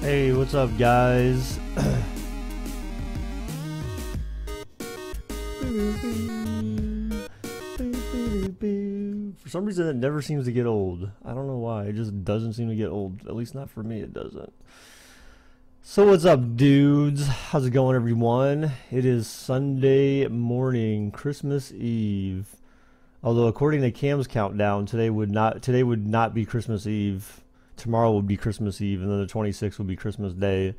Hey, what's up, guys? For some reason, it never seems to get old. I don't know why. It just doesn't seem to get old. At least not for me, it doesn't. So what's up, dudes? How's it going, everyone? It is Sunday morning, Christmas Eve. Although according to Cam's countdown, today would not be Christmas Eve. Tomorrow would be Christmas Eve, and then the 26th will be Christmas Day.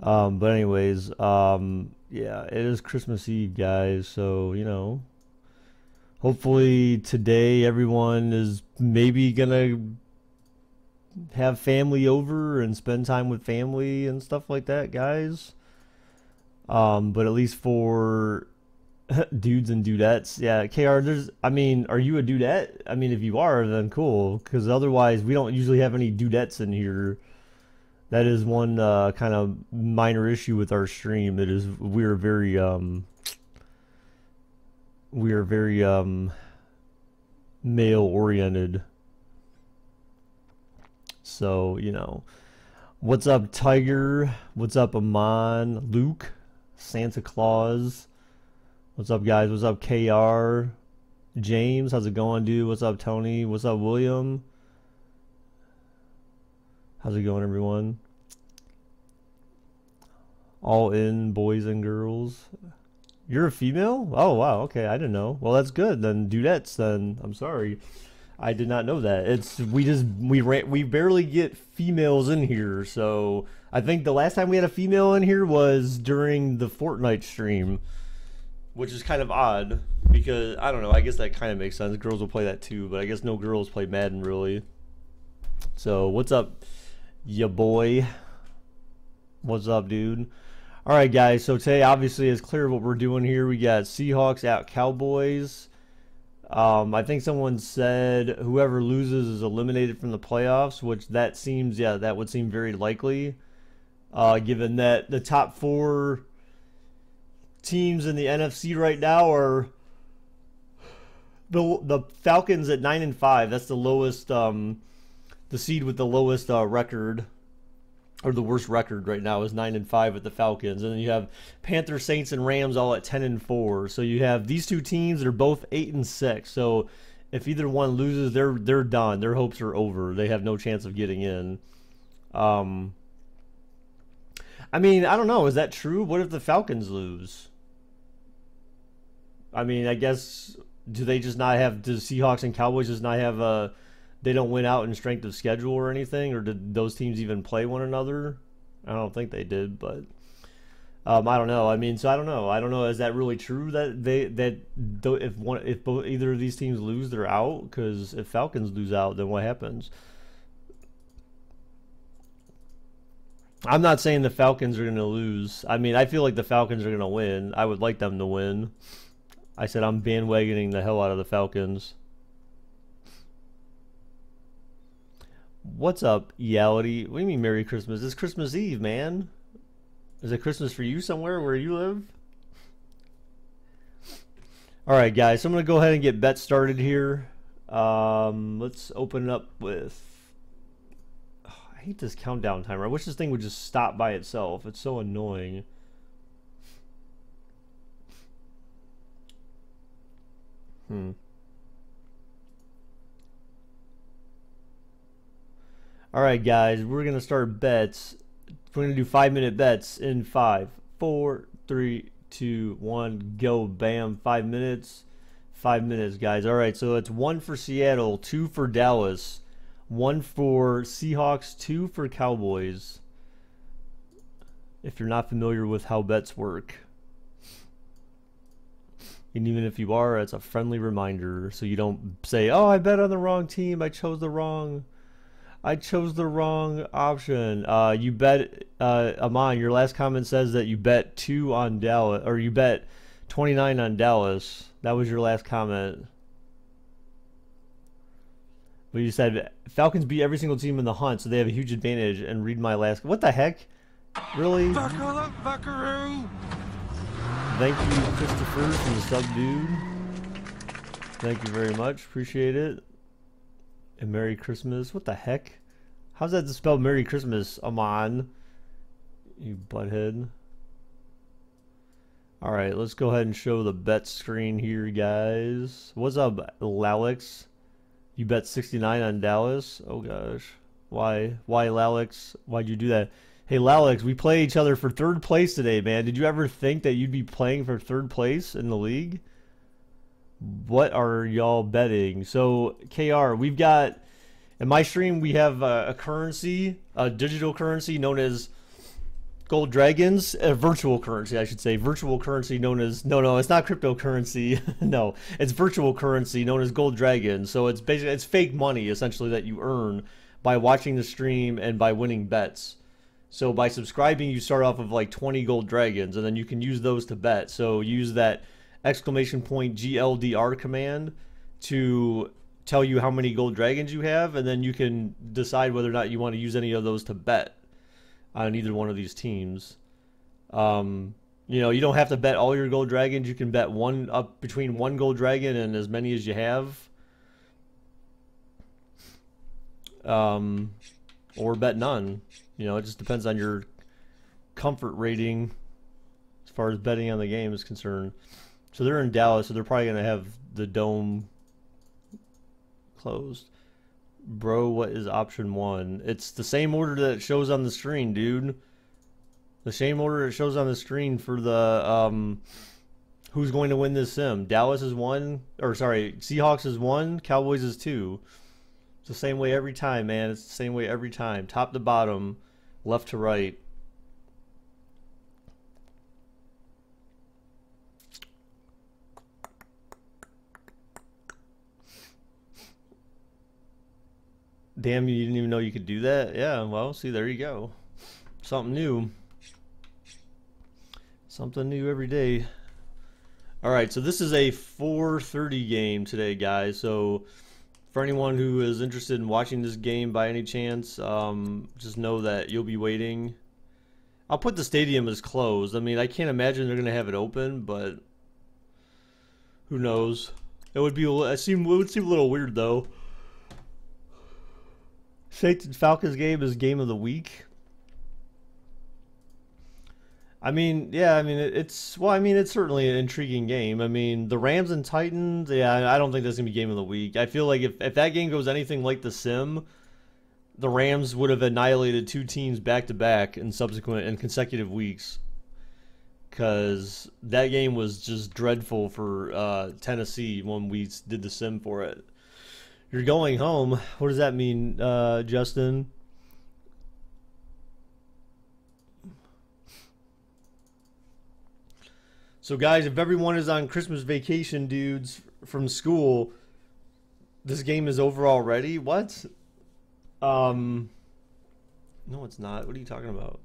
But anyways, yeah, it is Christmas Eve, guys. So, you know, hopefully today everyone is maybe gonna have family over and spend time with family and stuff like that, guys. But at least for dudes and dudettes, yeah, KR, are you a dudette? I mean, if you are, then cool, because otherwise we don't usually have any dudettes in here. That is one kind of minor issue with our stream. It is we are very male oriented. So, you know, what's up, Tiger? What's up, Amon? Luke? Santa Claus? What's up, guys? What's up, KR? James, how's it going, dude? What's up, Tony? What's up, William? How's it going, everyone? All in, boys and girls. You're a female? Oh, wow. Okay, I didn't know. Well, that's good. Then dudettes, then I'm sorry. I did not know that. We barely get females in here, so I think the last time we had a female in here was during the Fortnite stream, which is kind of odd because I don't know. I guess that kind of makes sense. Girls will play that too, but I guess no girls play Madden really. So what's up, ya boy? What's up, dude? All right, guys. So today, obviously, is clear what we're doing here. We got Seahawks at Cowboys. I think someone said whoever loses is eliminated from the playoffs, which that seems, yeah, that would seem very likely, given that the top four teams in the NFC right now are the Falcons at 9-5. That's the lowest, the seed with the lowest record, or the worst record right now is 9-5 with the Falcons, and then you have Panthers, Saints, and Rams all at 10-4. So you have these two teams that are both 8-6. So if either one loses, they're done. Their hopes are over. They have no chance of getting in. I mean, I don't know. Is that true? What if the Falcons lose? I mean, I guess do the Seahawks and Cowboys just not have they don't win out in strength of schedule or anything, or did those teams even play one another? I don't think they did, but I don't know. I mean, so I don't know. I don't know. Is that really true that if either of these teams lose, they're out? Because if Falcons lose out, then what happens? I'm not saying the Falcons are going to lose. I mean, I feel like the Falcons are going to win. I would like them to win. I said I'm bandwagoning the hell out of the Falcons. What's up, Reality? What do you mean Merry Christmas? It's Christmas Eve, man. Is it Christmas for you somewhere where you live? Alright, guys. So I'm going to go ahead and get bets started here. Let's open it up with... Oh, I hate this countdown timer. I wish this thing would just stop by itself. It's so annoying. Alright, guys, we're going to start bets. We're going to do 5-minute bets in 5, 4, 3, 2, 1, go. Bam. 5 minutes. 5 minutes, guys. Alright, so it's 1 for Seattle, 2 for Dallas, 1 for Seahawks, 2 for Cowboys. If you're not familiar with how bets work. And even if you are, it's a friendly reminder so you don't say, oh, I bet on the wrong team. I chose the wrong option. You bet, Amon, your last comment says that you bet 2 on Dallas, or you bet 29 on Dallas. That was your last comment. But you said Falcons beat every single team in the hunt, so they have a huge advantage. And read my last. What the heck? Really? Buckle up, buckaroo! Thank you, Christopher, from the sub dude. Thank you very much. Appreciate it. And Merry Christmas. What the heck? How's that spelled Merry Christmas, Amon? You butthead. Alright, let's go ahead and show the bet screen here, guys. What's up, Lalix? You bet 69 on Dallas? Oh, gosh. Why, Lalix? Why'd you do that? Hey, Lalix, we play each other for 3rd place today, man. Did you ever think that you'd be playing for 3rd place in the league? What are y'all betting? So, KR, we've got... In my stream, we have a currency, a digital currency known as Gold Dragons, a virtual currency, I should say. Virtual currency known as... No, it's not cryptocurrency. No, it's virtual currency known as Gold Dragons. So it's basically, it's fake money, essentially, that you earn by watching the stream and by winning bets. So by subscribing, you start off of like 20 Gold Dragons, and then you can use those to bet. So use that !GLDR command to tell you how many Gold Dragons you have, and then you can decide whether or not you want to use any of those to bet on either one of these teams. You know, you don't have to bet all your Gold Dragons. You can bet one up between 1 Gold Dragon and as many as you have. Or bet none. You know, it just depends on your comfort rating as far as betting on the game is concerned. So they're in Dallas, so they're probably going to have the dome closed. Bro, what is option 1? It's the same order that it shows on the screen, dude. The same order that shows on the screen for the who's going to win this sim. Dallas is 1, or sorry, Seahawks is 1, Cowboys is 2. It's the same way every time, man. It's the same way every time. Top to bottom, left to right. Damn, you didn't even know you could do that? Yeah, well, see, there you go. Something new. Something new every day. Alright, so this is a 4:30 game today, guys. So for anyone who is interested in watching this game by any chance, just know that you'll be waiting. I'll put the stadium as closed. I mean, I can't imagine they're going to have it open, but who knows? It would be. It would seem a little weird, though. Saints and Falcons game is game of the week. I mean, yeah, I mean, it's certainly an intriguing game. I mean, the Rams and Titans, yeah, I don't think that's going to be game of the week. I feel like if that game goes anything like the Sim, the Rams would have annihilated 2 teams back-to-back in subsequent and consecutive weeks. Because that game was just dreadful for Tennessee when we did the Sim for it. You're going home. What does that mean, Justin? So guys, if everyone is on Christmas vacation, dudes, from school, this game is over already? What? No, it's not. What are you talking about?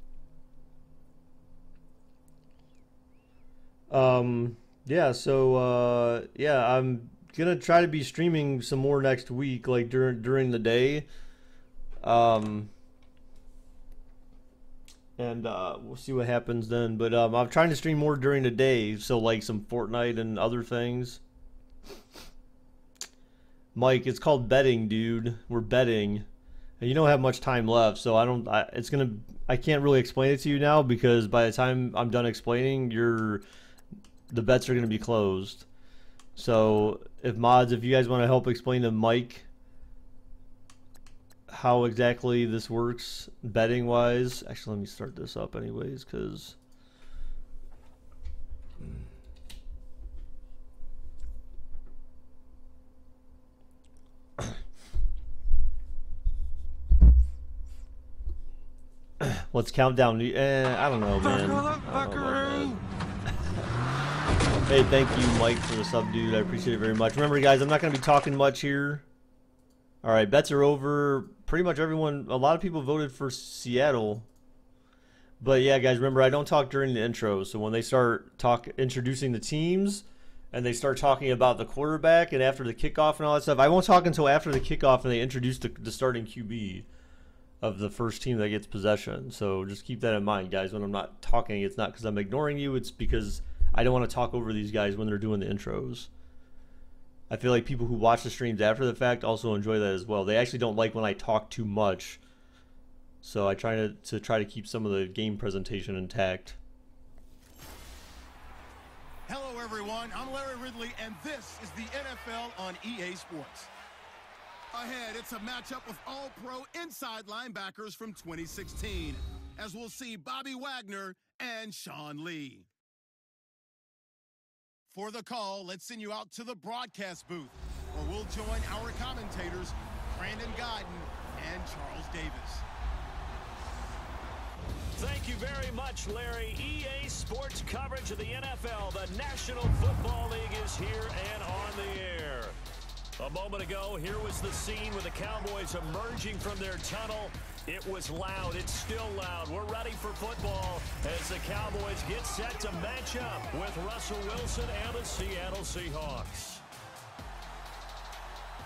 Yeah, so, yeah, I'm gonna try to be streaming some more next week, like during the day. And we'll see what happens then. But I'm trying to stream more during the day, so like some Fortnite and other things. Mike, it's called betting, dude. We're betting, and you don't have much time left, so I can't really explain it to you now because by the time I'm done explaining, the bets are gonna be closed. So if you guys want to help explain to Mike how exactly this works betting wise. Actually, let me start this up anyways, because let's count down. I don't know, man. Hey, thank you, Mike, for the sub, dude. I appreciate it very much. Remember, guys, I'm not going to be talking much here. All right, bets are over. Pretty much everyone, a lot of people voted for Seattle. But yeah, guys, remember, I don't talk during the intro. So when they start introducing the teams and they start talking about the quarterback and after the kickoff and all that stuff, I won't talk until after the kickoff and they introduce the starting QB of the first team that gets possession. So just keep that in mind, guys. When I'm not talking, it's not because I'm ignoring you. It's because I don't want to talk over these guys when they're doing the intros. I feel like people who watch the streams after the fact also enjoy that as well. They actually don't like when I talk too much So I try to keep some of the game presentation intact. Hello, everyone. I'm Larry Ridley, and this is the NFL on EA Sports. Ahead, it's a matchup with all-pro inside linebackers from 2016, as we'll see Bobby Wagner and Sean Lee. For the call, let's send you out to the broadcast booth, where we'll join our commentators, Brandon Godden and Charles Davis. Thank you very much, Larry. EA Sports coverage of the NFL. The National Football League is here and on the air. A moment ago, here was the scene with the Cowboys emerging from their tunnel. It was loud. It's still loud. We're ready for football as the Cowboys get set to match up with Russell Wilson and the Seattle Seahawks.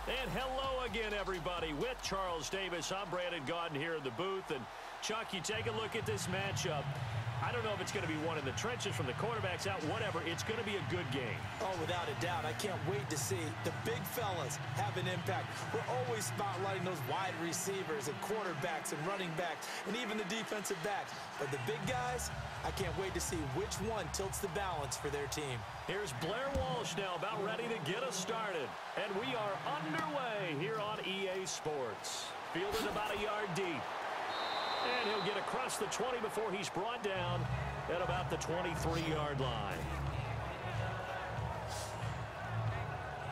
And hello again, everybody. With Charles Davis, I'm Brandon Godden here in the booth. And Chuck, you take a look at this matchup. I don't know if it's going to be one in the trenches from the quarterbacks out, whatever. It's going to be a good game. Oh, without a doubt. I can't wait to see the big fellas have an impact. We're always spotlighting those wide receivers and quarterbacks and running backs and even the defensive backs. But the big guys, I can't wait to see which one tilts the balance for their team. Here's Blair Walsh now about ready to get us started. And we are underway here on EA Sports. Fielded about a yard deep. And he'll get across the 20 before he's brought down at about the 23-yard line.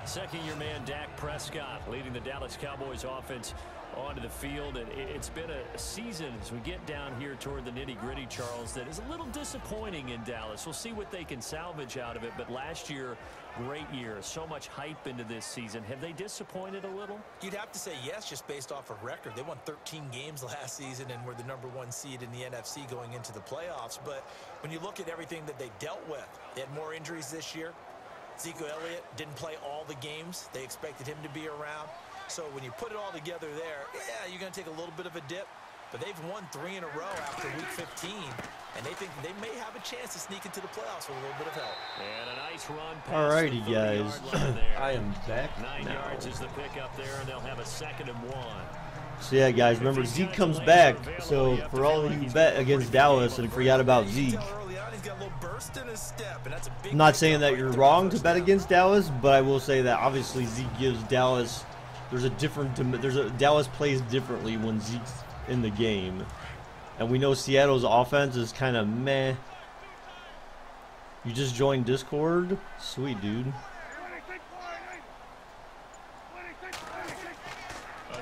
Second-year man Dak Prescott leading the Dallas Cowboys offense onto the field. And it's been a season as we get down here toward the nitty-gritty, Charles, that is a little disappointing in Dallas. We'll see what they can salvage out of it. But last year, great year. So much hype into this season. Have they disappointed a little? You'd have to say yes, just based off of record. They won 13 games last season and were the #1 seed in the NFC going into the playoffs. But when you look at everything that they dealt with, they had more injuries this year. Ezekiel Elliott didn't play all the games. They expected him to be around. So when you put it all together there, yeah, you're going to take a little bit of a dip. But they've won 3 in a row after Week 15, and they think they may have a chance to sneak into the playoffs with a little bit of help. And a nice run. Alrighty, guys. I am back 9 now. yards is the pickup there, and they'll have a 2nd and 1. So yeah, guys, remember Zeke comes back. So for all of you bet against Dallas and forgot about Zeke, I'm not saying that you're wrong to bet against Dallas, but I will say that obviously Zeke gives Dallas. Dallas plays differently when Zeke's in the game, and we know Seattle's offense is kind of meh. You just joined Discord? Sweet, dude.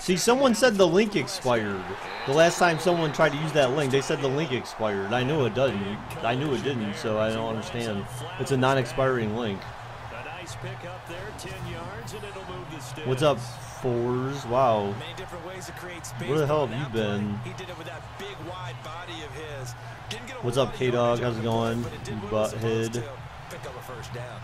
See, someone said the link expired. The last time someone tried to use that link, they said the link expired. I knew it doesn't. I knew it didn't, so I don't understand. It's a non-expiring link. A nice pick up there, 10 yards, and it'll move the sticks. What's up, Fours? Wow. Many different ways to create space. Where the hell have you been? He did it with that big wide body of his. What's up, K-Dog? How's it going? Butthead. Pick up a first down.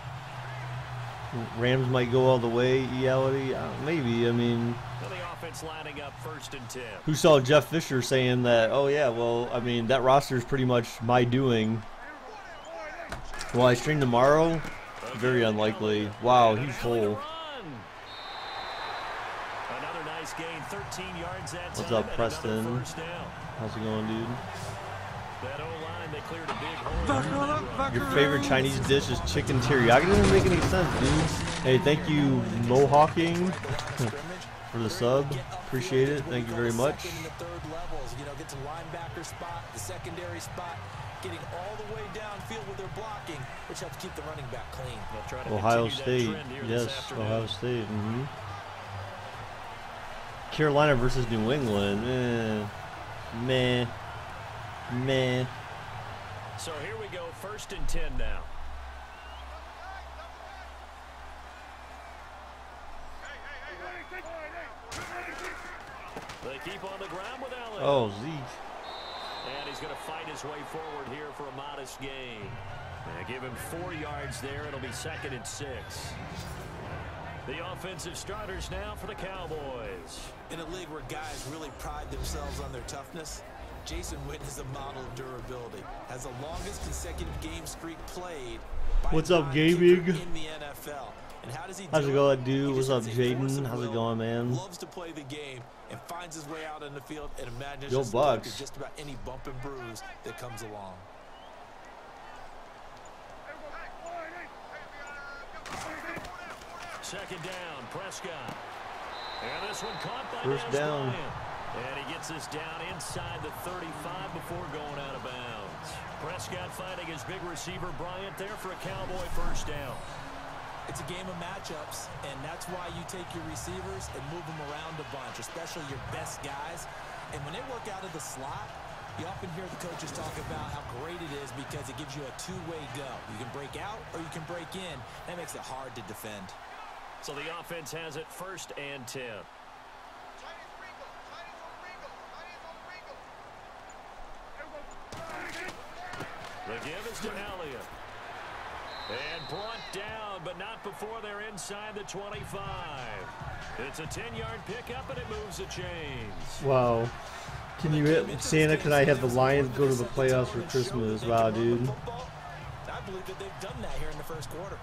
Rams might go all the way, reality? Maybe, I mean... The offense lining up 1st and 10. Who saw Jeff Fisher saying that, oh yeah, well, I mean, that roster is pretty much my doing. Will I stream tomorrow? Very unlikely. Wow, huge hole. Another nice gain, 13 yards that What's time, up, Preston? How's it going, dude? That O-line, they cleared a big hole. Your favorite Chinese dish is chicken teriyaki? It doesn't make any sense, dude. Hey, thank you, Mohawking, for the sub. Appreciate it. Thank you very much. The third levels, get to linebacker spot, the secondary spot, getting all the way downfield with their blocking, which helps keep the running back clean. Ohio State. Yes, Ohio State. Carolina versus New England. Meh. So here we go, 1st and 10 now. They keep on the ground with Allen. Oh, Zeke. And he's going to fight his way forward here for a modest gain. And give him 4 yards there. It'll be 2nd and 6. The offensive starters now for the Cowboys. In a league where guys really pride themselves on their toughness, Jason Witten is a model of durability. Has the longest consecutive game streak played by What's up, gaming? in the NFL. And how does he do How's it going, dude? He What's just up, has a force Jaden? of How's it will, going, man? Loves to play the game and finds his way out on the field and imagines Yo, just luck Bucks. just about any bump and bruise that comes along. Second down, Prescott. And this one caught by First Dez down. Bryant. And he gets this down inside the 35 before going out of bounds. Prescott fighting his big receiver Bryant there for a Cowboy first down. It's a game of matchups, and that's why you take your receivers and move them around a bunch, especially your best guys. And when they work out of the slot, you often hear the coaches talk about how great it is because it gives you a two-way go. You can break out or you can break in. That makes it hard to defend. So the offense has it 1st and 10. The give is to Elliott. And brought down, but not before they're inside the 25. It's a 10-yard pickup, and it moves the chains. Wow. Can you hit Santa? Can I have the Lions go to the playoffs for Christmas? Wow, dude. I believe that they've done that here in the first quarter.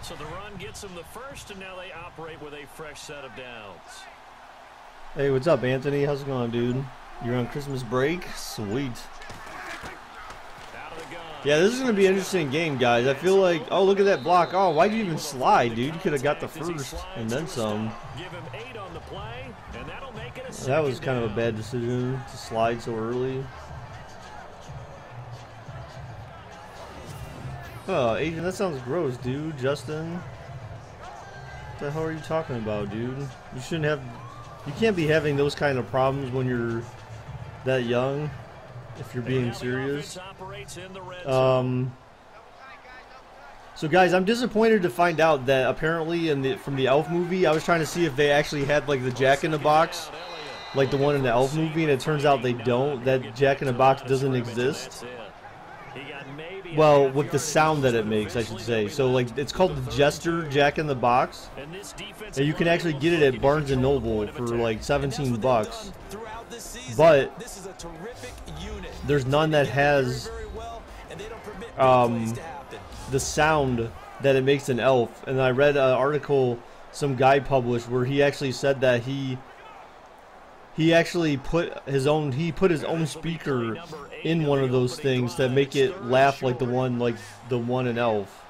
So the run gets them the first, and now they operate with a fresh set of downs. Hey, what's up, Anthony? How's it going, dude? You're on Christmas break? Sweet. Out of the gun. Yeah, this is going to be an interesting game, guys. I feel like, oh, look at that block. Oh, why'd you even slide, dude? You could have got the first and then some. Give him 8 on the play, and that'll make it a That was kind of a down. bad decision to slide so early. Oh, Adrian, that sounds gross, dude. Justin, what the hell are you talking about, dude? You shouldn't have. You can't be having those kind of problems when you're that young. If you're being serious. So guys, I'm disappointed to find out that apparently from the Elf movie, I was trying to see if they actually had like the Jack in the Box, like the one in the Elf movie, and it turns out they don't. That Jack in the Box doesn't exist. Well, with the sound that it makes, I should say. So like, it's called the Jester Jack in the Box, and you can actually get it at Barnes and Noble for like 17 bucks. But there's none that has the sound that it makes an elf. And I read an article some guy published where he actually said that he actually put his own speaker in one of those things to make it laugh like the one in Elf.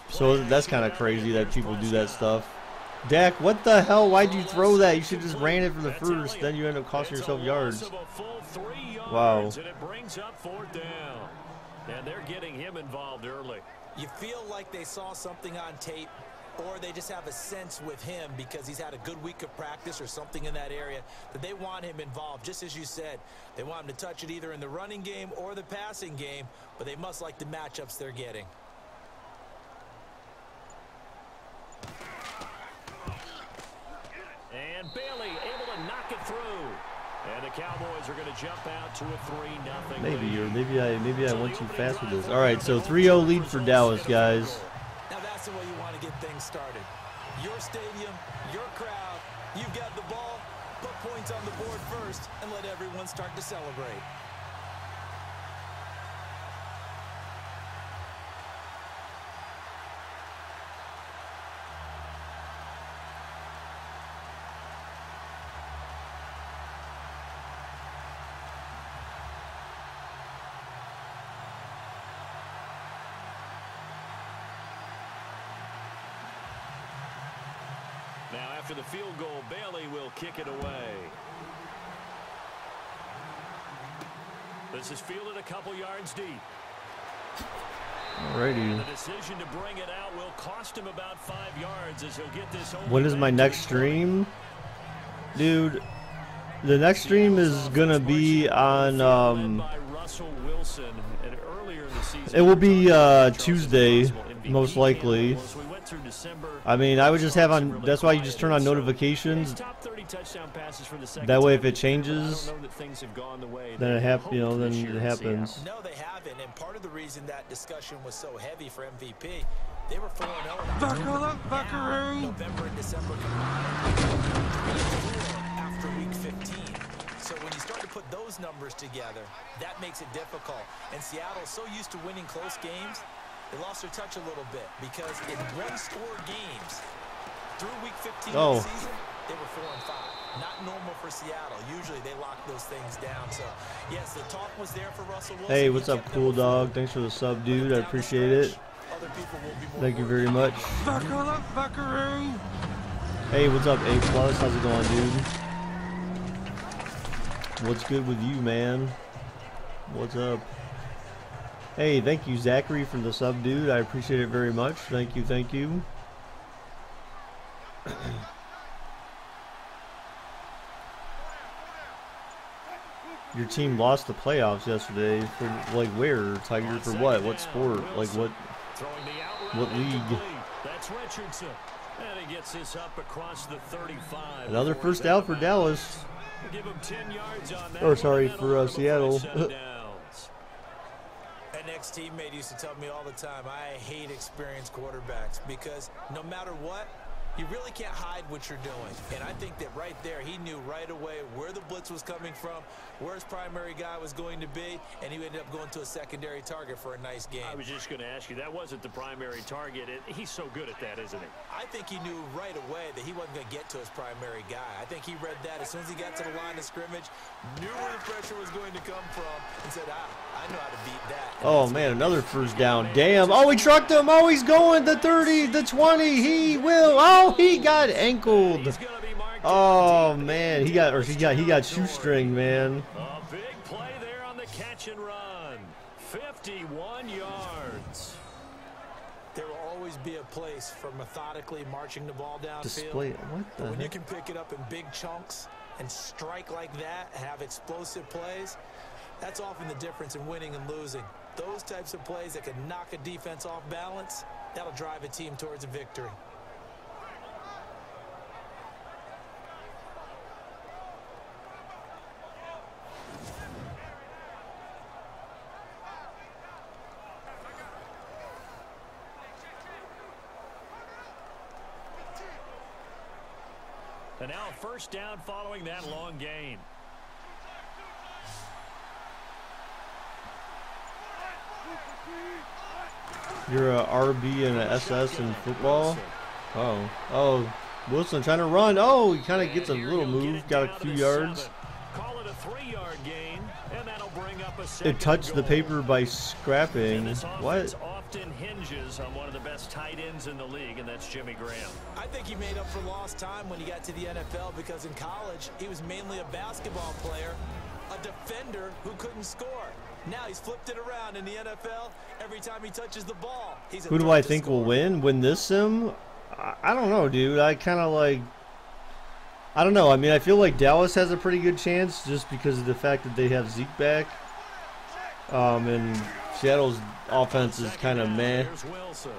So that's kind of crazy that people do that stuff. Dak, what the hell? Why'd you throw that? You should just ran it for the first. Then you end up costing yourself yards. Wow. And it brings up 4th down. And they're getting him involved early. You feel like they saw something on tape, or they just have a sense with him because he's had a good week of practice or something in that area that they want him involved. Just as you said, they want him to touch it either in the running game or the passing game, but they must like the matchups they're getting. And Bailey able to knock it through. And the Cowboys are going to jump out to a 3-0 lead. Maybe I went too fast with this. All right, so 3-0 lead for Dallas, guys. Now that's the way you want to get things started. Your stadium, your crowd, you've got the ball, put points on the board first, and let everyone start to celebrate. Now after the field goal, Bailey will kick it away. This is fielded a couple yards deep. Alrighty. The decision to bring it out will cost him about 5 yards as he'll get this. When is my next stream? Dude, the next stream is gonna be on it will be Tuesday, most likely. I mean, I would just have on, that's why you just turn on notifications. That way if it changes, then it No, happens. they haven't, and part of the reason that discussion was so heavy for MVP They were 4-0 Buckle up, buckaroo. November and December combined, 3-4 after week 15. So when you start to put those numbers together, that makes it difficult. And Seattle's so used to winning close games, they lost their touch a little bit because in one-score games through week 15 of the season, they were 4-5. Not normal for Seattle. Usually they lock those things down. So yes, the talk was there for Russell Wilson. Hey, what's up, Cool Dog? Thanks for the sub, dude. I appreciate it. Thank you very much. Buckle up, buckaroo. Hey, what's up, A+? How's it going, dude? What's good with you, man? What's up? Hey, thank you, Zachary, for the sub, dude. I appreciate it very much. Thank you, thank you. Your team lost the playoffs yesterday. For like where, Tiger? For what? What sport? Like what league? That's Richardson. And he gets this up across the 35. Another first out for Dallas. Give him 10 yards on that. Or sorry, for Seattle. An ex-teammate used to tell me all the time, I hate experienced quarterbacks because no matter what, you really can't hide what you're doing. And I think that right there, he knew right away where the blitz was coming from, where his primary guy was going to be, and he ended up going to a secondary target for a nice game. I was just going to ask you, that wasn't the primary target. He's so good at that, isn't he? I think he knew right away that he wasn't going to get to his primary guy. I think he read that as soon as he got to the line of scrimmage, knew where the pressure was going to come from, and said, I know how to beat that. And oh, man, another first down. Damn. Oh, he trucked him. Oh, he's going. The 30, the 20. He will. Oh, he got ankled. Oh, man. He got shoestring, man. A big play there on the catch and run. 51 yards. There will always be a place for methodically marching the ball downfield. Display it. What the When heck? you can pick it up in big chunks and strike like that, have explosive plays, that's often the difference in winning and losing. Those types of plays that can knock a defense off balance, that'll drive a team towards a victory. And now first down following that long gain. You're a RB and a SS in football? Oh, Wilson trying to run. Oh, he kind of gets a little move, got a few yards. Call it a 3-yard gain, and that'll bring up a second It touched the goal. paper by scrapping. This What? offense often hinges on one of the best tight ends in the league, and that's Jimmy Graham. I think he made up for lost time when he got to the NFL because in college, he was mainly a basketball player, a defender who couldn't score. Now he's flipped it around in the NFL. Every time he touches the ball, he's a Who do threat I to think score. will win this sim? I don't know, dude. I kind of like... I don't know. I mean, I feel like Dallas has a pretty good chance just because of the fact that they have Zeke back. And Seattle's offense is kind of meh. Here's Wilson.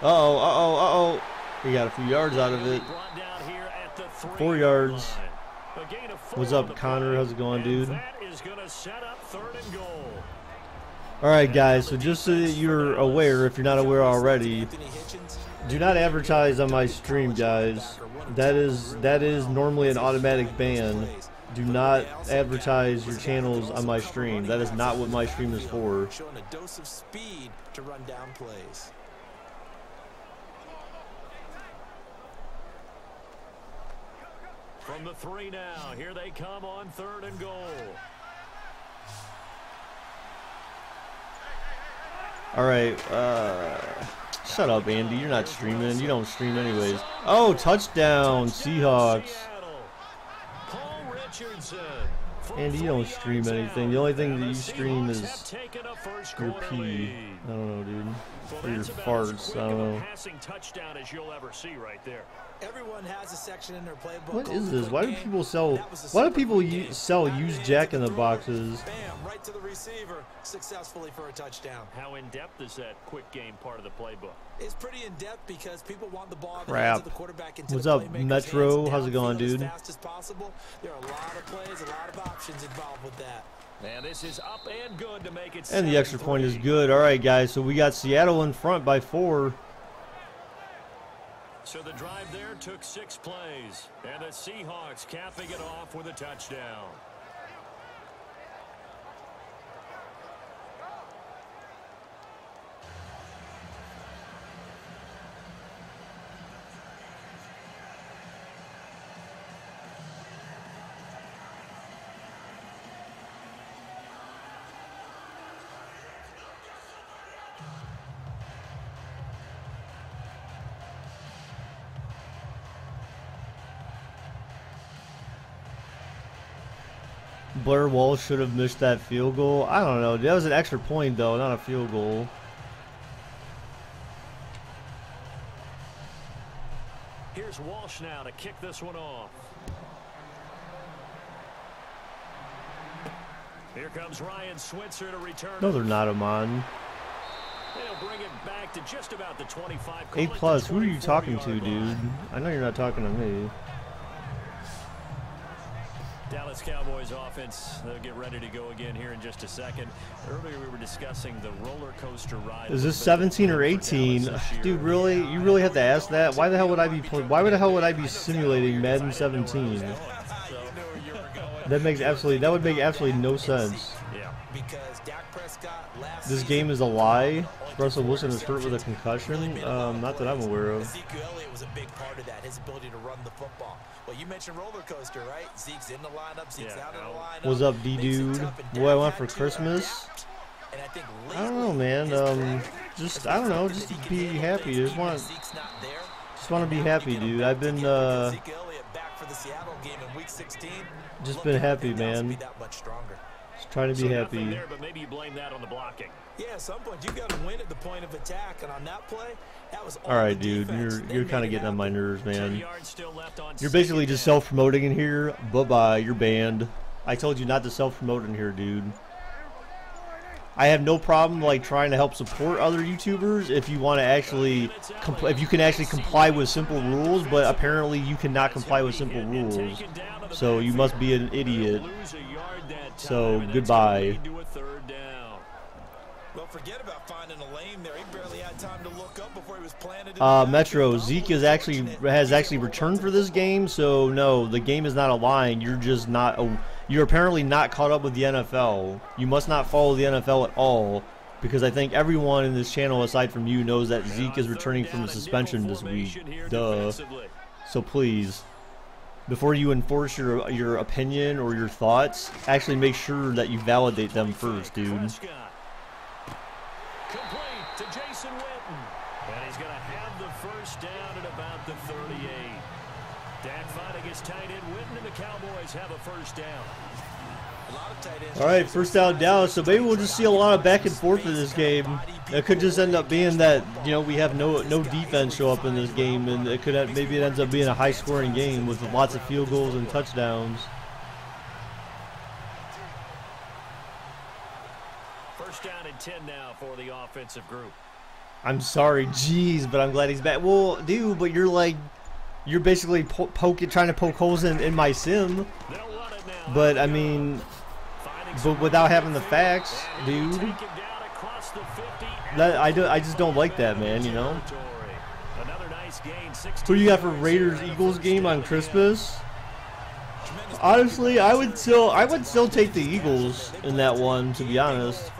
Uh-oh. He got a few yards out of it. Brought down here at the 4 yards. line. A gain of 4 What's on up, the Connor? play, How's it going, and dude? That is going to set up 3rd and goal. All right, guys. So just so that you're aware, if you're not aware already, do not advertise on my stream, guys. That is normally an automatic ban. Do not advertise your channels on my stream. That is not what my stream is for. Showing a dose of speed to run down plays. From the 3 now, here they come on 3rd and goal. All right, shut up, Andy. You're not streaming. You don't stream anyways. Oh, touchdown, Seahawks. Paul Richardson. Andy, you don't stream anything. The only thing that you stream is your pee. I don't know, dude. Or your farts. I don't know. Passing touchdown as you'll ever see right there. Everyone has a section in their playbook. What called is the this? quick Why do game. people sell? That was a Why do super people quick game. sell That used is Jack in the throw. boxes? Bam, right to the receiver, successfully for a touchdown. How in-depth is that quick game part of the playbook? It's pretty in-depth because people want the ball in the Crap. hands of the quarterback into What's the up, playmaker's Metro? hands How's it going, downfield dude? As fast as possible. There are a lot of plays, a lot of options involved with that. And this is up and good to make it And the extra point is good. All right, guys. So we got Seattle in front by 4. So the drive there took 6 plays. And the Seahawks capping it off with a touchdown. Blair Walsh should have missed that field goal. I don't know. That was an extra point, though, not a field goal. Here's Walsh now to kick this one off. Here comes Ryan Switzer to return. No, they're not, Amon. They'll bring it back to just about the 25. A+. Who are you talking to, dude? I know you're not talking to me. Dallas Cowboys offense, they'll get ready to go again here in just a second. Earlier we were discussing the roller coaster ride. Is this 17 or 18? Dude, really? You really have to ask that? Why the hell would I be simulating Madden 17? That would make absolutely no sense. Yeah. Because Dak Prescott This game is a lie. Russell Wilson is hurt with a concussion. Not that I'm aware of. Ezekiel Elliott was a big part of that, his ability to run the football. Well, you mentioned roller coaster, right? Zeke's in the lineup, Zeke's out of the lineup. What's up, D-Dude? What I want for Christmas? I don't know, man. Just I don't know. Just be happy. Just want to be happy, dude. I've been just been happy, man. Just trying to be happy. There, but maybe you blame that on the blocking. Yeah, at some point you got to win at the point of attack, and on that play, that was all right, dude. You're kind of getting on my nerves, man. You're basically just self-promoting in here. Bye-bye. You're banned. I told you not to self-promote in here, dude. I have no problem like trying to help support other YouTubers if you want to actually if you can actually comply with simple rules, but apparently you cannot comply with simple rules. So you must be an idiot. So goodbye. Well, forget about finding a lane there. He barely had time to look up before he was planted. Metro, Zeke has actually returned for this game, so no, the game is not a line. You're just not you're apparently not caught up with the NFL. You must not follow the NFL at all, because I think everyone in this channel aside from you knows that Zeke is returning from a suspension this week. Duh. So please, before you enforce your opinion or your thoughts, actually make sure that you validate them first, dude. Complete to Jason Witten. And he's going to have the first down at about the 38. Dak finding his tight end Witten, and the Cowboys have a first down. All right, first down Dallas. So maybe we'll just see a lot of back and forth in this game. It could just end up being that, you know, we have no defense show up in this game, and maybe it ends up being a high-scoring game with lots of field goals and touchdowns. First down and 10 now for the offensive group. I'm sorry, jeez, but I'm glad he's back. Well, dude, but you're basically trying to poke holes in my sim. But I mean, but without having the facts, dude. I just don't like that, man. You know. Who you got for Raiders-Eagles game on Christmas? Honestly, I would still take the Eagles in that one, to be honest.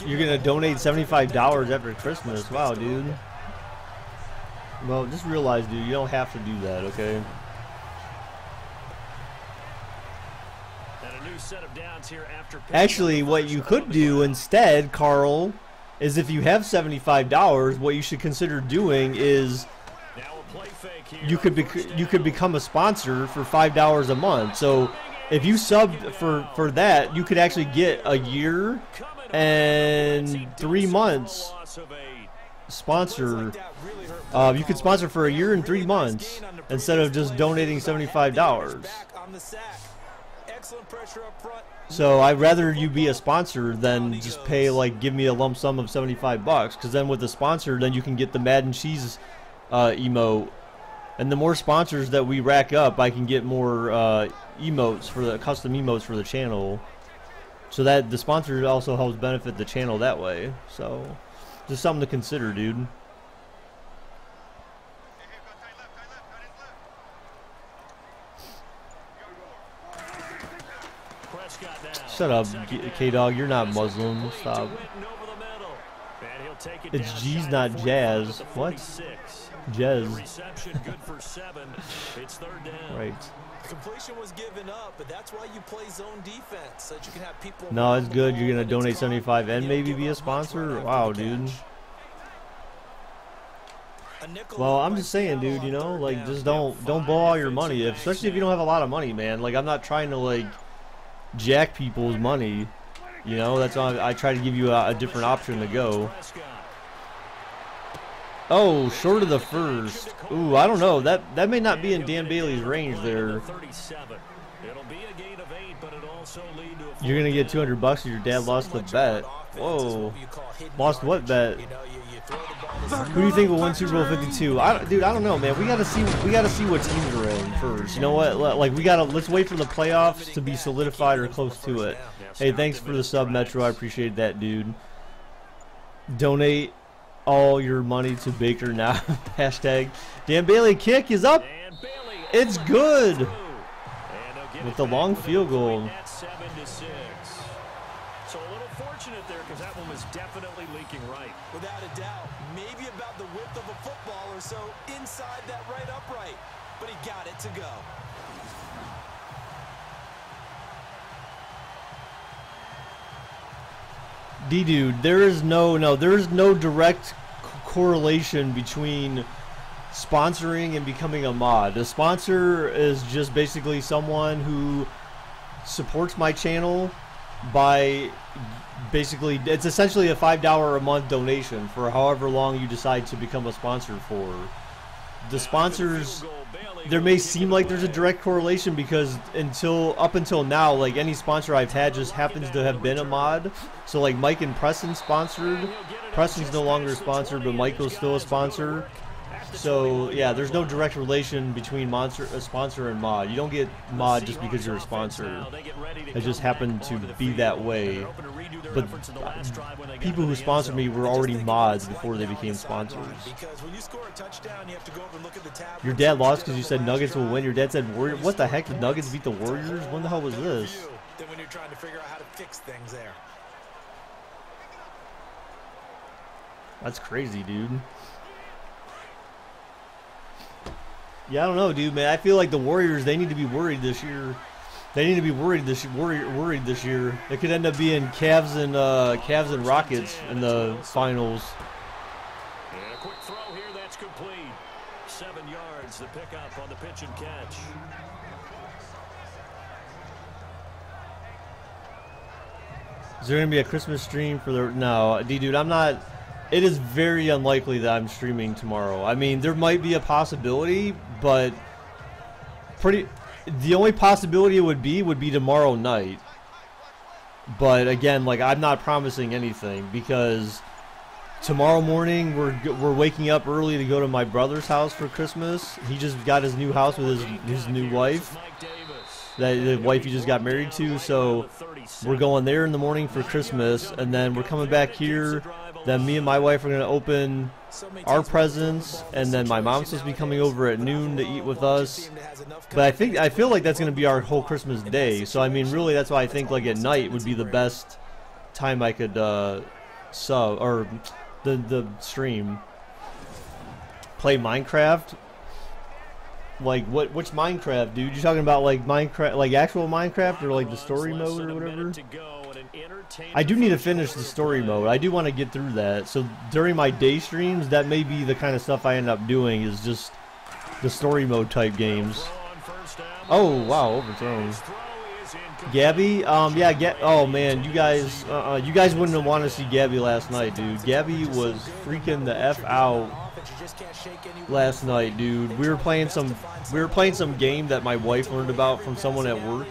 You're gonna donate $75 after Christmas. Wow, dude. Well, just realize, dude, you don't have to do that, okay? Actually, what you could do instead, Carl, is if you have $75, what you should consider doing is you could become a sponsor for $5 a month. So if you sub for that, you could actually get a year and 3 months sponsor. You could sponsor for a year and 3 months instead of just donating $75. So I'd rather you be a sponsor than just pay, like, give me a lump sum of $75, because then with the sponsor, then you can get the Madden Cheese emote, and the more sponsors that we rack up, I can get more emotes for the custom emotes for the channel, so that the sponsor also helps benefit the channel that way. So just something to consider, dude. Shut up, K-Dog. You're not Muslim. Stop. It's G's, not Jazz. What? Jazz. Right. Completion was given up, but that's why you play zone defense, so that you can have people. No, it's good. You're gonna donate 75 and maybe be a sponsor. Wow, dude. Well, I'm just saying, dude. You know, like, just don't blow all your money, especially if you don't have a lot of money, man. Like, I'm not trying to like jack people's money. You know, that's why I try to give you a different option to go. Oh, short of the first. Ooh, I don't know. That may not be in Dan Bailey's range there. You're gonna get $200 if your dad lost the bet. Whoa, lost what bet? Who do you think will win Super Bowl 52? Dude, I don't know, man. We gotta see what teams are in first. You know what? Like, let's wait for the playoffs to be solidified or close to it. Hey, thanks for the sub, Metro. I appreciate that, dude. Donate all your money to Baker now. Hashtag Dan Bailey kick is up. It's good. With the long field goal. So a little fortunate there because that one was definitely leaking right. Without a doubt, maybe about the width of a football or so inside that right upright, but he got it to go. D-Dude, there is no direct correlation between sponsoring and becoming a mod. A sponsor is just basically someone who supports my channel by basically, it's essentially a $5 a month donation for however long you decide to become a sponsor for. The sponsors, there may seem like there's a direct correlation because up until now, like, any sponsor I've had just happens to have been a mod. So like Mike and Preston sponsored. Preston's no longer a sponsor, but Michael's still a sponsor. So yeah, there's no direct relation between a sponsor and mod. You don't get mod just because you're a sponsor. It just happened to be that way. But people who sponsored me were already mods before they became sponsors. Your dad lost because you said Nuggets will win. Your dad said Warriors. What the heck? The Nuggets beat the Warriors? When the hell was this? Then when you're trying to figure out how to fix things there. That's crazy, dude. Yeah, I don't know, dude, man. I feel like the Warriors, they need to be worried this year. They need to be worried this year. It could end up being Cavs and Rockets in the finals. And a quick throw here, that's complete. 7 yards, the pickup on the pitch and catch. Is there gonna be a Christmas stream for the? No, dude, I'm not. It is very unlikely that I'm streaming tomorrow. I mean, there might be a possibility, but the only possibility it would be tomorrow night. But again, like, I'm not promising anything because tomorrow morning we're waking up early to go to my brother's house for Christmas. He just got his new house with his new wife. The wife he just got married to, so we're going there in the morning for Christmas, and then we're coming back here. Then me and my wife are going to open our presents, and then my mom's supposed to be coming over at noon to eat with us. But I feel like that's going to be our whole Christmas day. So I mean, really, that's why I think like at night would be the best time I could sub or the stream. Play Minecraft. Like which Minecraft, dude? You talking about like Minecraft, like actual Minecraft, or like the story mode or whatever? I do need to finish the story mode. I do want to get through that. So during my day streams, that may be the kind of stuff I end up doing, is just the story mode type games. Oh wow, overthrown. Gabby, yeah, oh man, you guys wouldn't have wanted to see Gabby last night, dude. Gabby was freaking the F out last night, dude. We were playing some game that my wife learned about from someone at work.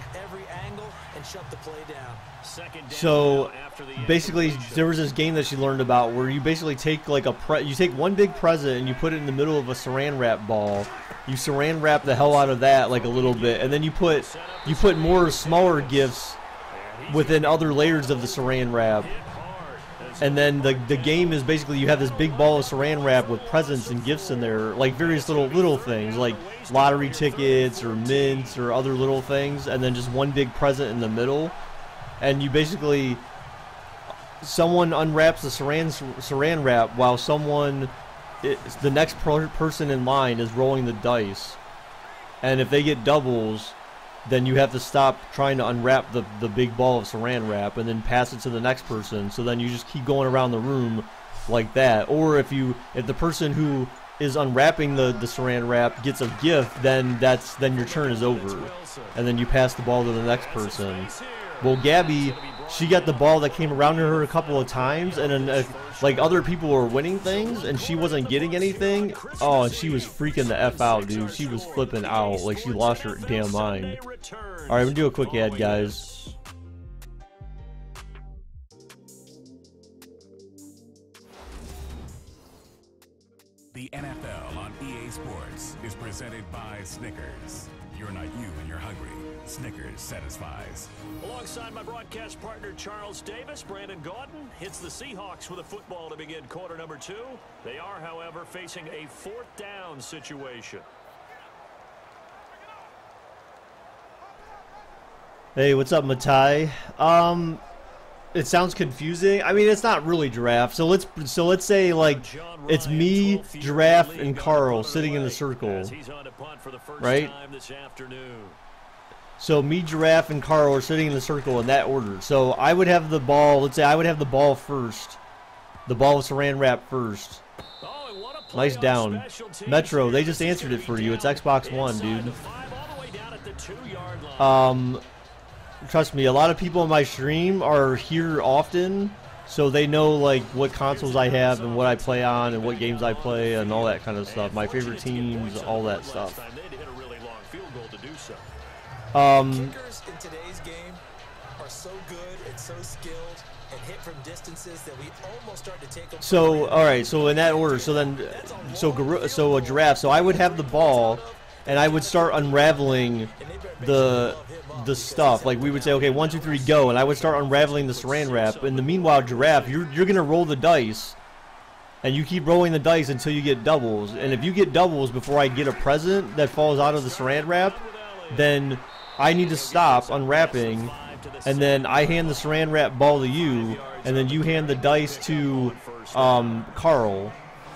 So basically, there was this game that she learned about where you basically take like you take one big present and you put it in the middle of a saran wrap ball. You saran wrap the hell out of that like a little bit, and then you put more smaller gifts within other layers of the saran wrap. And then the game is basically you have this big ball of saran wrap with presents and gifts in there, like various little things, like lottery tickets or mints or other little things, and then just one big present in the middle. and you basically someone unwraps the saran wrap while the next person in line is rolling the dice, and if they get doubles, then you have to stop trying to unwrap the big ball of saran wrap and then pass it to the next person. So then you just keep going around the room like that. Or if the person who is unwrapping the saran wrap gets a gift, then your turn is over, and then you pass the ball to the next person. Well, Gabby, she got the ball that came around to her a couple of times, and then like other people were winning things and she wasn't getting anything. Oh, and she was freaking the F out, dude. She was flipping out, like she lost her damn mind. Alright, I'm gonna do a quick ad, guys. The NFL on EA Sports is presented by Snickers. You're not you when you're hungry. Snickers satisfies. Alongside my broadcast partner Charles Davis, Brandon Gaudin hits the Seahawks with a football to begin quarter number 2. They are, however, facing a 4th down situation. Hey, what's up, Matai? It sounds confusing. I mean, it's not really Giraffe. So let's say like it's me, Giraffe, and Carl sitting in the circle, right? So me, Giraffe, and Carl are sitting in the circle in that order. So I would have the ball. Let's say I would have the ball first. The ball with saran wrap first. Nice down. Metro, they just answered it for you. It's Xbox One, dude. Trust me, a lot of people in my stream are here often, so they know like what consoles I have and what I play on and what games I play and all that kind of stuff. My favorite teams, all that stuff. Kickers in today's game are so good and so skilled and hit from distances that we almost start to take them. So, all right, so in that order, so a Giraffe. So I would have the ball, and I would start unraveling the stuff. Like we would say, okay, 1, 2, 3, go, and I would start unraveling the saran wrap. In the meanwhile, Giraffe, you're gonna roll the dice, and you keep rolling the dice until you get doubles. And if you get doubles before I get a present that falls out of the saran wrap, then I need to stop unwrapping, and then I hand the saran wrap ball to you, and then you hand the dice to Carl.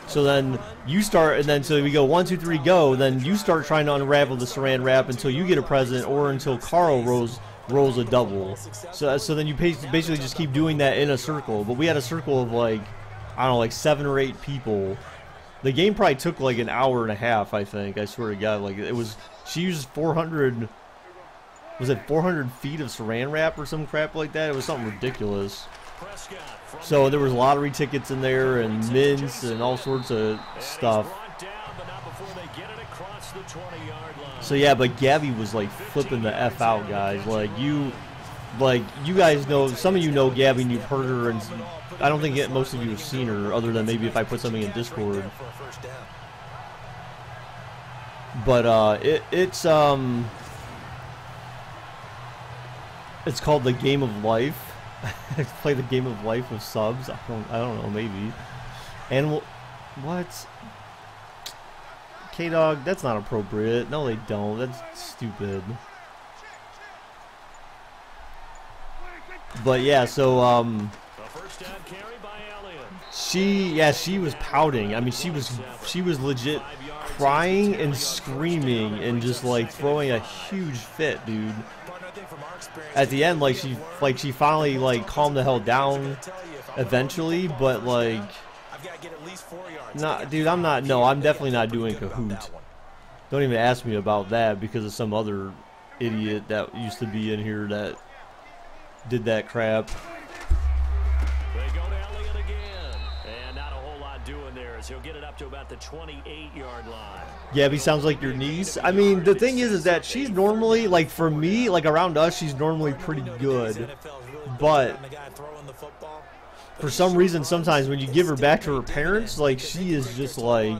So then you start, and then so we go 1, 2, 3, go. Then you start trying to unravel the saran wrap until you get a present, or until Carl rolls a double. So then you basically just keep doing that in a circle. But we had a circle of like, I don't know, like 7 or 8 people. The game probably took like an hour and a half, I think. I swear to God, like it was. She used 400. Was it 400 feet of saran wrap or some crap like that? It was something ridiculous. So there was lottery tickets in there and mints and all sorts of stuff. So yeah, but Gabby was like flipping the F out, guys. Like you guys know, some of you know Gabby and you've heard her, and I don't think most of you have seen her, other than maybe if I put something in Discord. But it's called the Game of Life. Play the Game of Life with subs. I don't know, maybe. Animal, what? K-Dog, that's not appropriate. No, they don't. That's stupid. But yeah, so she was pouting. I mean, she was legit crying and screaming and just like throwing a huge fit, dude. At the end, like she finally like calmed the hell down eventually, but like, dude, I'm definitely not doing Kahoot. Don't even ask me about that, because of some other idiot that used to be in here that did that crap. They go to Elliott again, and not a whole lot doing there as he'll get it up to about the 28-yard line. Gabby sounds like your niece. I mean, the thing is that she's normally, like for me, like around us, she's normally pretty good. But for some reason, sometimes when you give her back to her parents, like she is just like,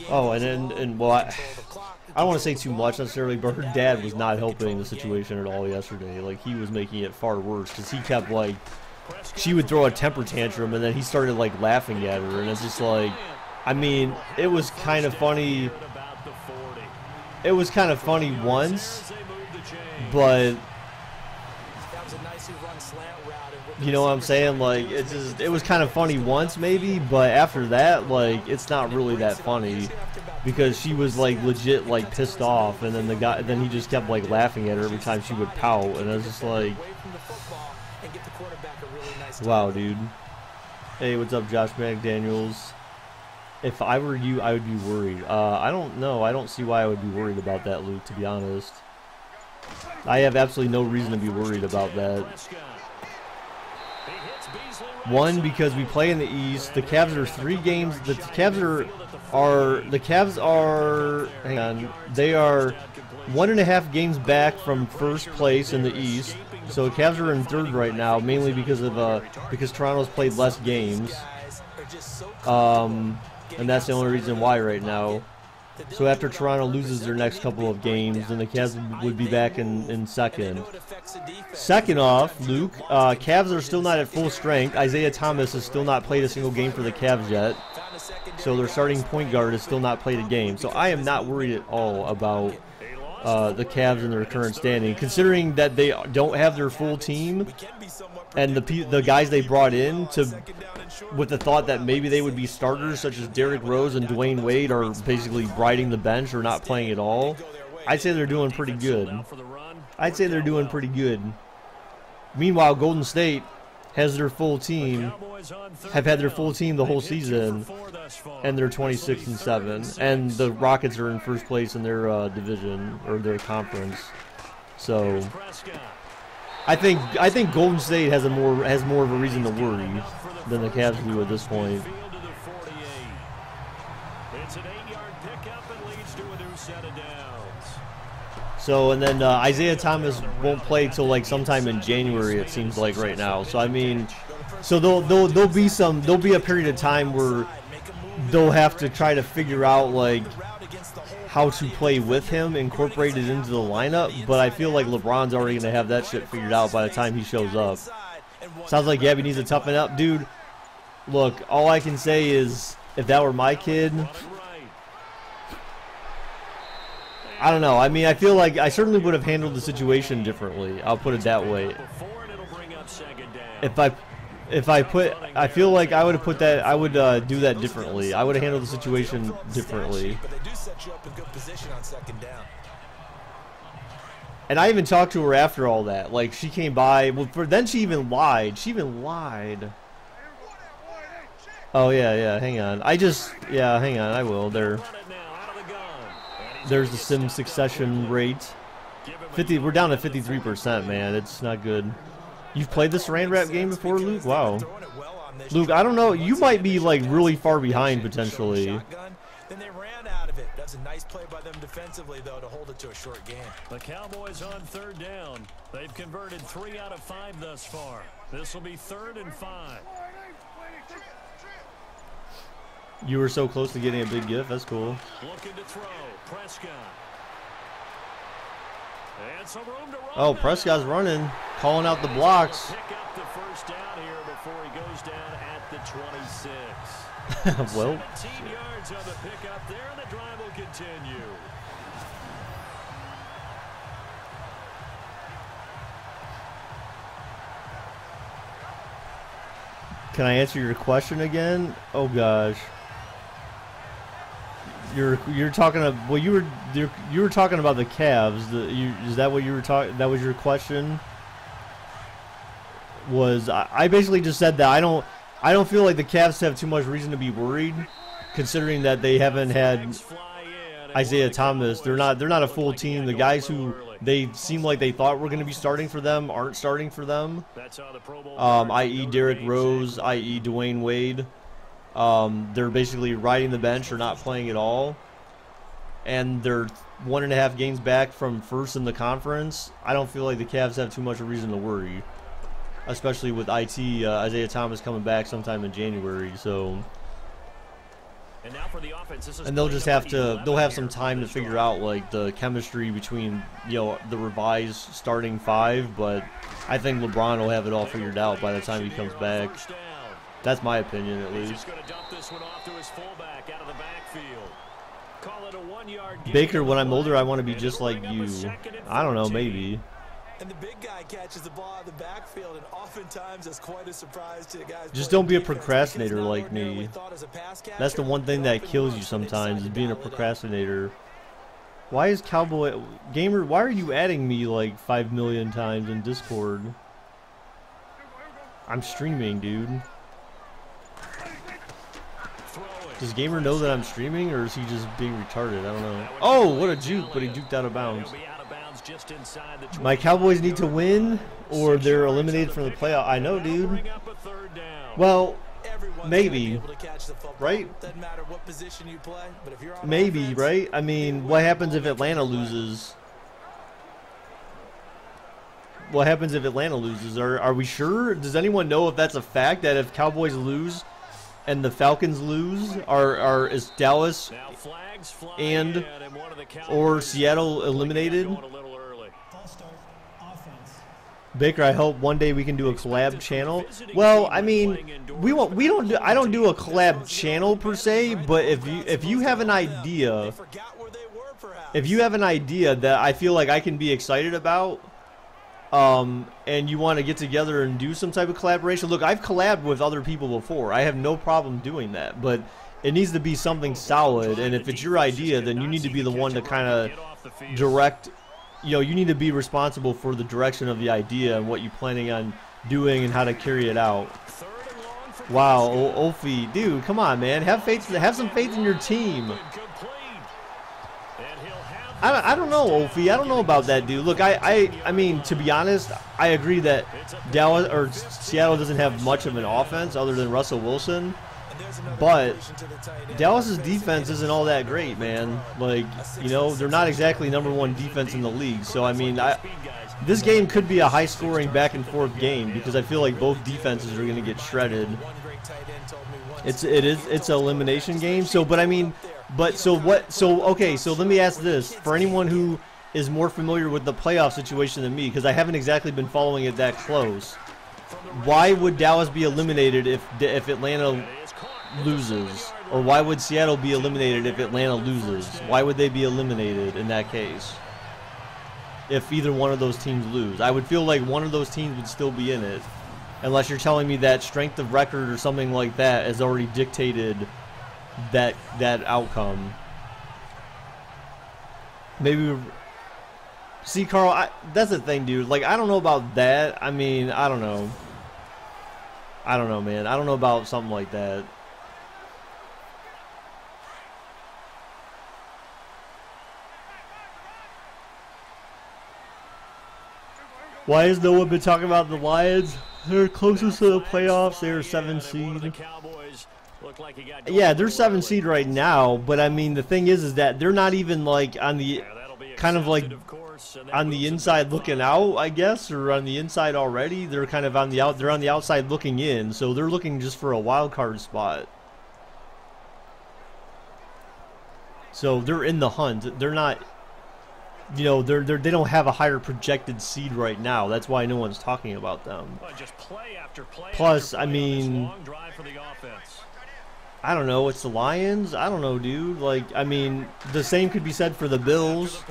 oh, well, I don't want to say too much necessarily, but her dad was not helping the situation at all yesterday. Like he was making it far worse, because he kept like, she would throw a temper tantrum, and then he started like laughing at her, and it's just like, I mean, it was kind of funny. It was kind of funny once, but You know what I'm saying? Like, it was kind of funny once maybe, but after that, like, it's not really that funny because she was like legit like pissed off, and then he just kept like laughing at her every time she would pout, and I was just like, wow, dude. Hey, what's up, Josh McDaniels? If I were you, I would be worried. I don't know. I don't see why I would be worried about that, Luke, to be honest. I have absolutely no reason to be worried about that. One, because we play in the East. The Cavs are 3 games. The Cavs are hang on. They are 1.5 games back from first place in the East. So the Cavs are in 3rd right now, mainly because Toronto's played less games. And that's the only reason why right now. So after Toronto loses their next couple of games, then the Cavs would be back in 2nd. Second off, Luke, Cavs are still not at full strength. Isaiah Thomas has still not played a single game for the Cavs yet. So their starting point guard has still not played a game. So I am not worried at all about the Cavs and their current standing, considering that they don't have their full team, and the guys they brought in with the thought that maybe they would be starters, such as Derrick Rose and Dwayne Wade, are basically riding the bench or not playing at all. I'd say they're doing pretty good. Meanwhile, Golden State has their full team, have had their full team the whole season, and they're 26-7, and the Rockets are in first place in their division or their conference. So I think Golden State has more of a reason to worry than the Cavs do at this point. So, and then Isaiah Thomas won't play till like sometime in January, it seems like right now. So I mean, so there'll be a period of time where they'll have to try to figure out like how to play with him, incorporated into the lineup. But I feel like LeBron's already gonna have that shit figured out by the time he shows up. Sounds like Gabby needs to toughen up, dude. Look, all I can say is, if that were my kid, I don't know. I mean, I feel like I certainly would have handled the situation differently. I'll put it that way. I feel like I would have put that. I would do that differently. I would have handled the situation differently. And I even talked to her after all that. Like, she came by. Well, then she even lied. Hang on. Hang on. I will. There's the sim succession rate. 50. We're down to 53%, man. It's not good. You've played the Saran Wrap game before, Luke? Wow. Luke, I don't know. You might be like really far behind potentially. Then they ran out of it. That's a nice play by them defensively, though, to hold it to a short game. The Cowboys on 3rd down. They've converted 3 out of 5 thus far. This will be 3rd and 5. You were so close to getting a big gift. That's cool. Looking to throw. Prescott. And some room to run. Oh, Prescott's running, calling out the blocks. Pick up the first down here before he goes down at the 26. Well, 17 yards on the pickup there, and the drive will continue. can I answer your question again? Oh gosh. You're talking about, well, you were talking about the Cavs. Is that what you were talking? That was your question. I basically just said that I don't feel like the Cavs have too much reason to be worried, considering that they haven't had Isaiah Thomas. They're not a full team. The guys who they seem like they thought were going to be starting for them aren't starting for them. I.e. Derrick Rose, i.e. Dwayne Wade. They're basically riding the bench or not playing at all, and they're 1.5 games back from first in the conference. I don't feel like the Cavs have too much of a reason to worry, especially with Isaiah Thomas coming back sometime in January. So, and now for the offense, and they'll have some time to figure out like the chemistry between the revised starting 5. But I think LeBron will have it all figured out by the time he comes back. That's my opinion, at least. Baker, when I'm older, I want to be just like you. I don't know, maybe. And the big guy catches the ball out of the backfield, and oftentimes that's quite a surprise to the guys. Just don't be a procrastinator like me. That's the one thing that kills you sometimes, is being a procrastinator. Why is Cowboy Gamer? Why are you adding me like 5 million times in Discord? I'm streaming, dude. Does Gamer know that I'm streaming, or is he just being retarded? I don't know. Oh, what a juke, but he juked out of bounds. My Cowboys need to win, or they're eliminated from the playoff. I know, dude. Well, maybe, right? Maybe, right? I mean, what happens if Atlanta loses? What happens if Atlanta loses? Are we sure? Does anyone know if that's a fact, that if Cowboys lose and the Falcons lose, is Dallas and or Seattle eliminated? Baker, I hope one day we can do a collab channel. Well, I mean, I don't do a collab channel per se, but if you have an idea, that I feel like I can be excited about, and you want to get together and do some type of collaboration. Look, I've collabed with other people before. I have no problem doing that, but it needs to be something solid. And if it's your idea, then you need to be the one to kind of direct. You know, you need to be responsible for the direction of the idea and what you're planning on doing and how to carry it out. Wow, Olfie, dude, come on, man, have some faith in your team. I don't know, Olfie. I don't know about that, dude. Look, I mean, to be honest, I agree that Dallas or Seattle doesn't have much of an offense other than Russell Wilson. But Dallas's defense isn't all that great, man. Like, you know, they're not exactly #1 defense in the league. So, I mean, this game could be a high-scoring back-and-forth game because I feel like both defenses are going to get shredded. It's an elimination game. So, but I mean, okay, so let me ask this. For anyone who is more familiar with the playoff situation than me, because I haven't exactly been following it that close, why would Dallas be eliminated if Atlanta loses? Or why would Seattle be eliminated if Atlanta loses? Why would they be eliminated in that case if either one of those teams lose? I would feel like one of those teams would still be in it, unless you're telling me that strength of record or something like that has already dictated that outcome. Maybe see, Carl, that's the thing, dude. Like, I don't know about that. I mean, I don't know, man. I don't know about something like that. Why has no one been talking about the Lions? They're closest to the playoffs. They're 7 seed. Yeah, they're 7 seed right now. But I mean, the thing is that they're not even like on the kind of like on the inside looking out, I guess, or on the inside already. They're kind of on the They're on the outside looking in. So they're looking just for a wild card spot. So they're in the hunt. They're not. You know, they don't have a higher projected seed right now. That's why no one's talking about them. Plus, I mean, I don't know. It's the Lions. I don't know, dude. Like, I mean, the same could be said for the Bills.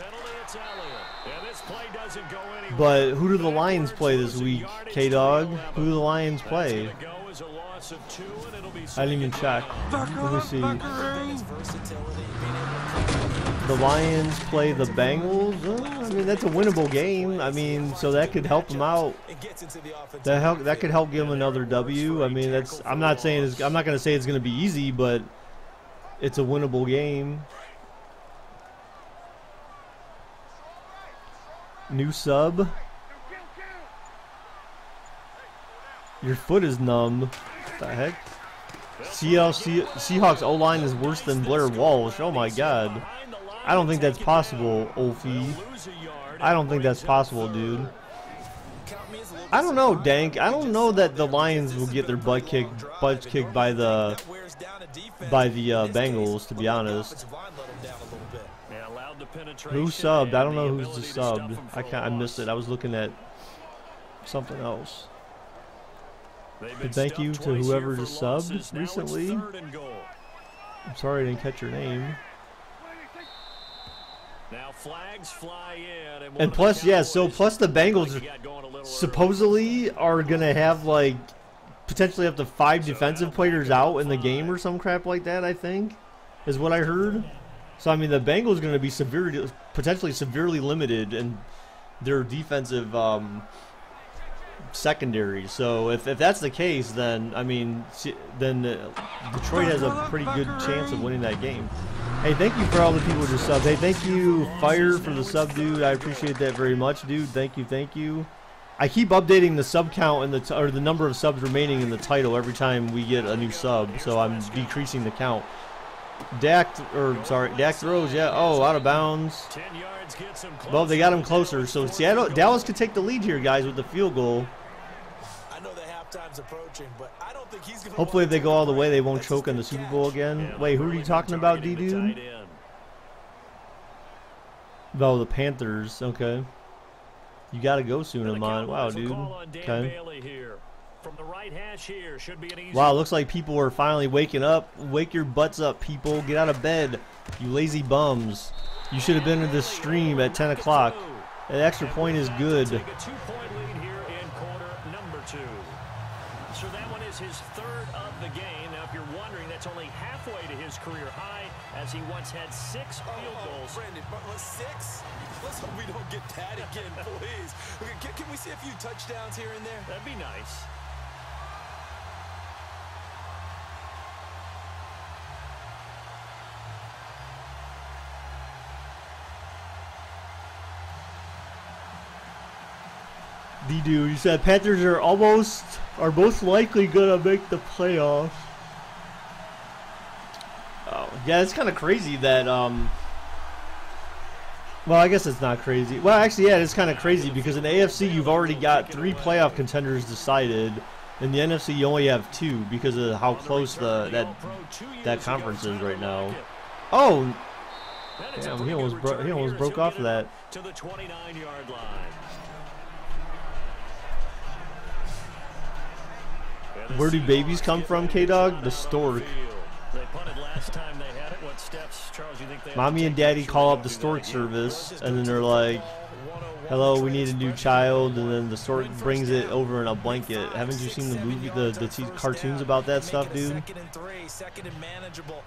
But who do the Lions play this week, K-Dog? Who do the Lions play? I didn't even check. Let me see. The Lions play the Bengals. I mean, that's a winnable game. I mean, so that could help them out. That could help give them another W. I mean, that's. I'm not going to say it's going to be easy, but it's a winnable game. New sub. Your foot is numb. What the heck? Seahawks O-line is worse than Blair Walsh. Oh my God. I don't think that's possible, Olfie. I don't think that's possible, dude. I don't know, Dank. I don't know that the Lions will get their butt kicked by the Bengals, to be honest. Who subbed? I don't know who's just subbed. I missed it. I was looking at something else. But thank you to whoever just subbed recently. I'm sorry I didn't catch your name. Now flags fly in, And plus, yeah, so plus the Bengals supposedly are going to have, like, potentially up to 5 defensive players out in the game or some crap like that, I think, is what I heard. So, I mean, the Bengals are going to be potentially severely limited in their defensive secondary. So, if that's the case, then, I mean, then Detroit has a pretty good chance of winning that game. Hey, thank you for all the people who just subbed. Hey, thank you, Fire, for the sub, dude. I appreciate that very much, dude. Thank you, thank you. I keep updating the sub count and the number of subs remaining in the title every time we get a new sub, so I'm decreasing the count. Dak throws, yeah. Oh, out of bounds. Well, they got him closer, so Dallas could take the lead here, guys, with the field goal. I know the halftime's approaching, but I don't think he's going to. Hopefully, if they go all the way, they won't choke in the Super Bowl again. Wait, who are you talking about, D-Dude? Oh, the Panthers. Okay. You got to go soon, Amon. Wow, dude. Okay. Wow, looks like people are finally waking up. Wake your butts up, people. Get out of bed, you lazy bums. You should have been in this stream at 10 o'clock. That extra point is good. So that one is his third of the game. Now, if you're wondering, that's only halfway to his career high, as he once had 6 field goals. Brandon, but 6? Let's hope we don't get that again, please. Can we see a few touchdowns here and there? That'd be nice. D-Dude, you said Panthers are most likely gonna make the playoffs. Oh, yeah, it's kind of crazy that well, I guess it's not crazy. Well, actually, yeah, it's kind of crazy because in the AFC you've already got 3 playoff contenders decided. In the NFC you only have 2 because of how close that conference is right now. Oh, damn, he almost broke off of that. To the 29-yard line. Where do babies come from, K-Dog? The stork. Mommy and Daddy call up the stork service, and then they're like, hello, we need a new child, and then the stork brings it over in a blanket. Haven't you seen the movie, the cartoons about that stuff, dude? 2nd and 3, 2nd and manageable.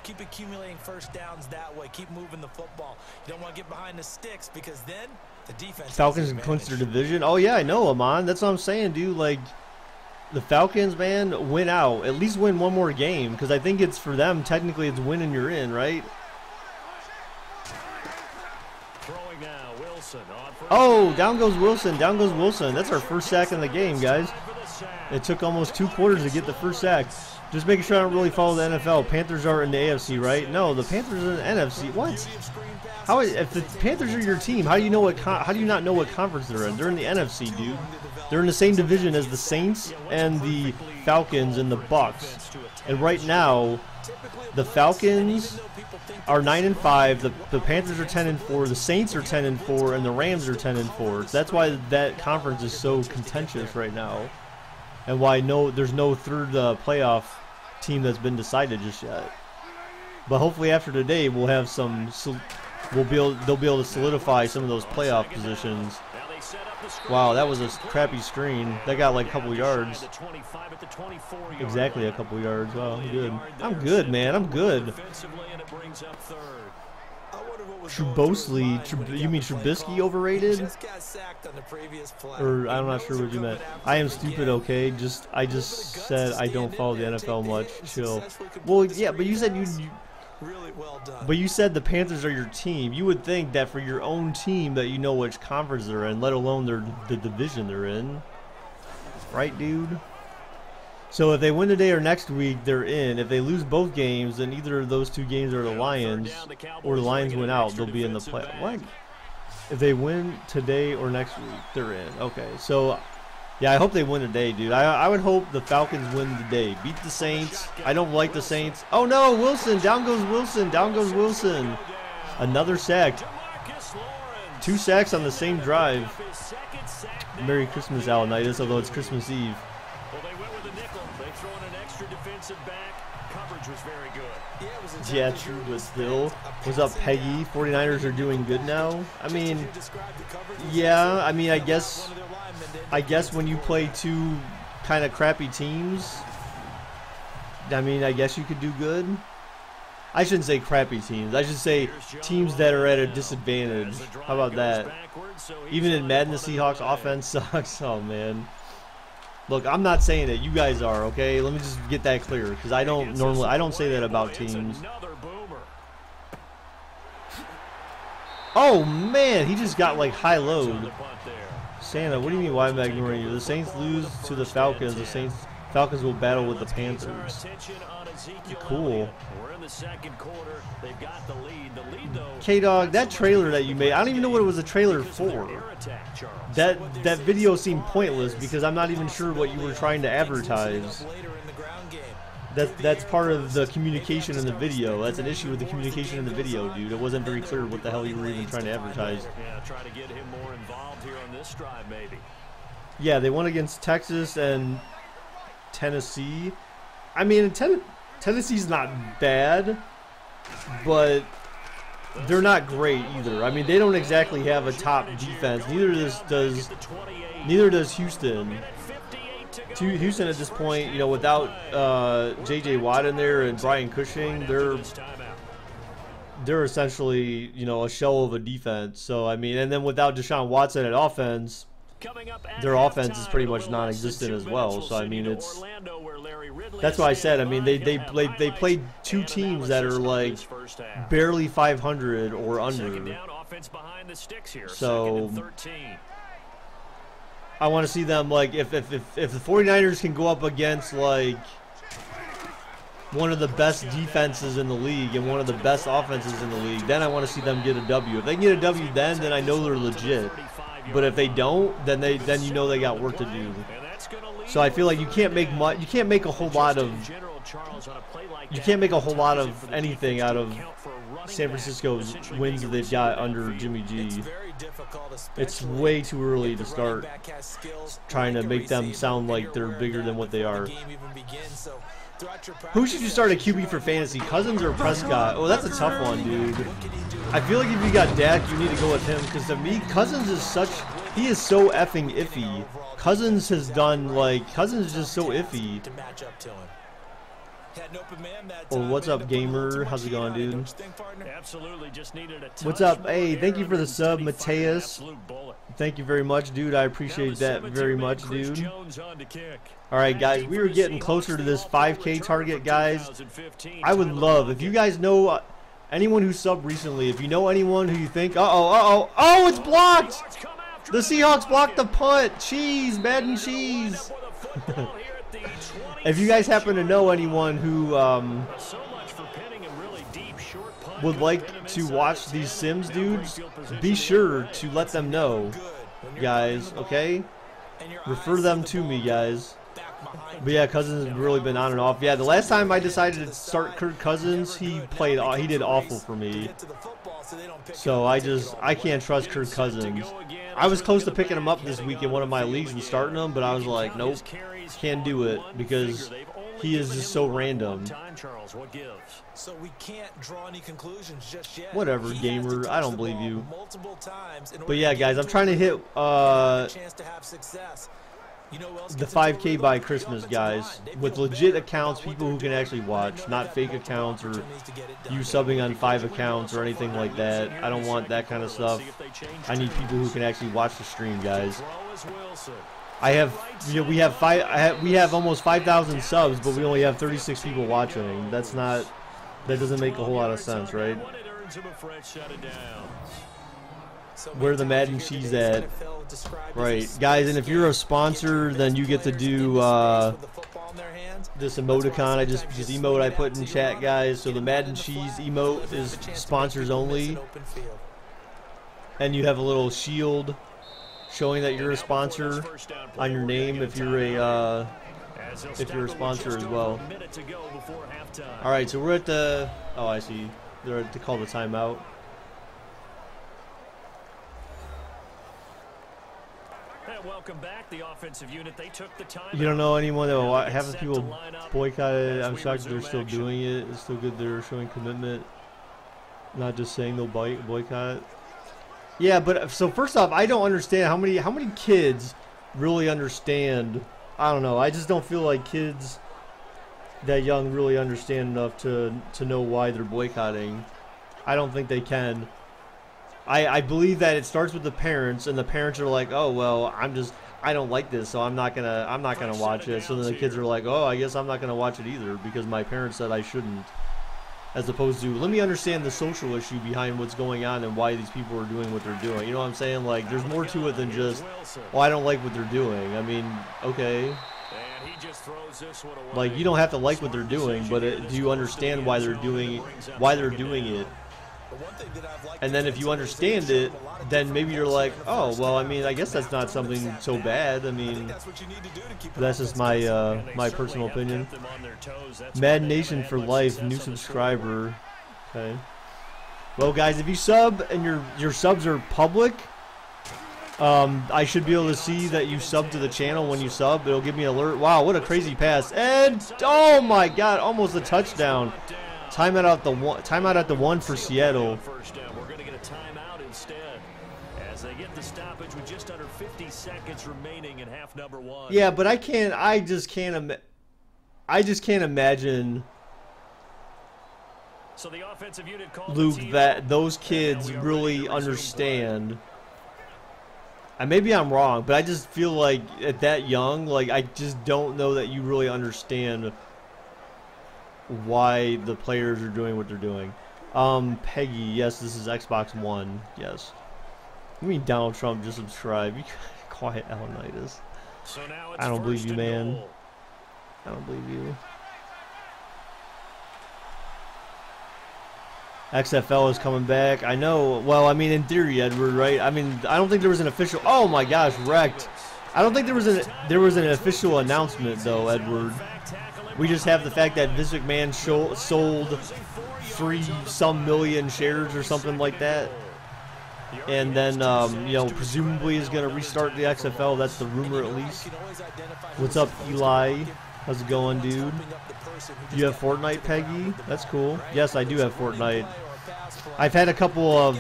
Keep accumulating first downs that way. Keep moving the football. You don't want to get behind the sticks because then the defense. Falcons can clinch their division. Oh yeah, I know, Amon. That's what I'm saying, dude. Like, the Falcons, man, win out. At least win one more game, because I think it's for them. Technically, it's winning you're in, right? Throwing now, Wilson on for Oh, down goes Wilson. Down goes Wilson. That's our first sack in the game, guys. It took almost 2 quarters to get the first sack. Just making sure I don't really follow the NFL. Panthers are in the AFC, right? No, the Panthers are in the NFC. What? How? If the Panthers are your team, how do you know how do you not know what conference they're in? They're in the NFC, dude. They're in the same division as the Saints and the Falcons and the Bucks. And right now, the Falcons are 9-5. The Panthers are 10-4. The Saints are 10-4, and the Rams are 10-4. That's why that conference is so contentious right now, and why there's no third playoff team that's been decided just yet. But hopefully after today, we'll have some. They'll be able to solidify some of those playoff positions. Wow, that was a crappy screen. That got like a couple yards. Exactly a couple yards. Wow, I'm good. I'm good, man. I'm good. Trubosely, you mean Trubisky overrated? Or I'm not sure what you meant. I am stupid, okay? I just said I don't follow the NFL much. Chill. Well, yeah, but you said Really well done. But you said the Panthers are your team. You would think that for your own team that you know which conference they're in, let alone the division they're in. Right, dude? So if they win today or next week, they're in. If they lose both games, then either of those 2 games are the Lions, or the Lions win out, they'll be in the play. What? If they win today or next week, they're in. Okay, so yeah, I hope they win today, dude. I would hope the Falcons win today. Beat the Saints. I don't like the Saints. Oh no, Wilson. Down goes Wilson. Down goes Wilson. Another sack. 2 sacks on the same drive. Merry Christmas, Alanitis, although it's Christmas Eve. Well, they went with the nickel. They throw in an extra defensive back. coverage was very good. Yeah, it was exactly Yeah, who true, he but was still. against. A What's up, passing Peggy? guy. 49ers are doing good now. I mean, You described the coverage was yeah, excellent. I mean, I That guess one of their linemen didn't when you play two kind of crappy teams, I mean, I guess you could do good. I shouldn't say crappy teams. I should say teams that are at a disadvantage. How about that? Even in Madden, the Seahawks offense sucks. Oh, man. Look, I'm not saying that. You guys are, okay? Let me just get that clear, because I don't say that about teams. Oh, man, he just got, like, high-load. Santa, what do you mean, why am I ignoring you? The Saints lose to the Falcons. The Falcons will battle with the Panthers. Cool. We're in the second quarter. They've got the lead. The lead, though. K-Dog, that trailer that you made, I don't even know what it was a trailer for. That video seemed pointless because I'm not even sure what you were trying to advertise. That's part of the communication in the video. That's an issue with the communication in the video, dude. It wasn't very clear what the hell you were even trying to advertise. Yeah, try to get him more involved here on this drive, maybe. Yeah, they won against Texas and Tennessee. I mean, Tennessee's not bad, but they're not great either. I mean, they don't exactly have a top defense. Neither does Houston. Houston at this point, you know, without J.J. Watt in there and Brian Cushing, they're essentially, you know, a shell of a defense. So I mean, and then without Deshaun Watson at offense, their offense is pretty much non-existent as well. So I mean, that's why I said. I mean, they played two teams that are like barely 500 or under. So I want to see them, like, if the 49ers can go up against like one of the best defenses in the league and one of the best offenses in the league, then I want to see them get a W. If they can get a W, then I know they're legit. But if they don't, then you know they got work to do. So I feel like you can't make a whole lot of anything out of San Francisco's wins that they've got under Jimmy G. It's way too early to start trying to make them sound like they're bigger than what they are. Who should you start a QB for fantasy, Cousins or Prescott? Oh, that's a tough one, dude. I feel like if you got Dak, you need to go with him, because to me, Cousins is so effing iffy. Cousins is just so iffy. Oh, what's up, gamer? How's it going, dude? What's up? Hey, thank you for the sub, Mateus. Thank you very much, dude. I appreciate that very much, dude. All right, guys, we are getting closer to this 5K target, guys. I would love, if you guys know anyone who subbed recently, if you know anyone who you think, oh, it's blocked! The Seahawks blocked the punt. Cheese, Madden cheese. If you guys happen to know anyone who would like to watch these Sims dudes, be sure to let them know, guys, okay? Refer them to me, guys. But yeah, Cousins has really been on and off. Yeah, the last time I decided to start Kirk Cousins, he did awful for me. So I can't trust Kirk Cousins. I was close to picking him up this week in one of my leagues and starting him, but I was like, nope, can't do it because he is just so random. So we can't draw any conclusions just yet. Whatever, gamer, I don't believe you. But yeah, guys, I'm trying to hit the 5K by Christmas, guys, with legit accounts, people who can actually watch, not fake accounts or you subbing on 5 accounts or anything like that. I don't want that kind of stuff. I need people who can actually watch the stream, guys. We have almost 5,000 subs, but we only have 36 people watching. That doesn't make a whole lot of sense, right? Where the Madden cheese at? Right, guys, and if you're a sponsor, then you get to do this emoticon. This emote I put in chat, guys. So the Madden cheese emote is sponsors only, and you have a little shield showing that you're a sponsor on your name if you're a sponsor as well. All right, so we're at the. Oh, I see. They're to call the timeout. welcome back the offensive unit. They took the time. You don't know anyone that will Now they get half the set people to line up boycotted. as I'm we shocked they're resume still action. doing it. It's still good they're showing commitment, not just saying they'll boycott. Yeah, but so first off, I don't understand how many kids really understand. I don't know. I just don't feel like kids that young really understand enough to know why they're boycotting. I don't think they can. I believe that it starts with the parents, and the parents are like, oh well, I don't like this, so I'm not gonna watch it. So then the kids are like, oh, I guess I'm not gonna watch it either because my parents said I shouldn't. As opposed to, let me understand the social issue behind what's going on and why these people are doing what they're doing. You know what I'm saying? Like, there's more to it than just, well, I don't like what they're doing. I mean, okay. Like, you don't have to like what they're doing, but do you understand why they're doing it? And then if you understand it, then maybe you're like, oh, well, I mean, I guess that's not something so bad. I mean, that's just my my personal opinion. Mad Nation for life, new subscriber. Okay. Well, guys, if you sub and your subs are public, I should be able to see that you sub to the channel when you sub. It'll give me an alert. Wow, what a crazy pass. And, oh my God, almost a touchdown. Timeout at the one for Seattle. We're going to get a timeout instead as they get the stoppage with just under 50 seconds remaining in half number one. Yeah, but I just can't imagine, So the offensive unit called Luke, that those kids really understand. And maybe I'm wrong, but I just feel like at that young, like, I just don't know that you really understand why the players are doing what they're doing. Peggy, yes, this is Xbox One, yes. You mean Donald Trump just subscribed? You quiet, Alanitis. So now it's I don't believe you, man. goal. I don't believe you. XFL is coming back. I know. Well, I mean, in theory, Edward, right? I mean, I don't think there was an official. Oh my gosh, wrecked. I don't think there was an official announcement though, Edward. We just have the fact that Vince McMahon sold 3-some million shares or something like that. And then, you know, presumably is going to restart the XFL. That's the rumor, at least. What's up, Eli? How's it going, dude? Do you have Fortnite, Peggy? That's cool. Yes, I do have Fortnite. I've had a couple of...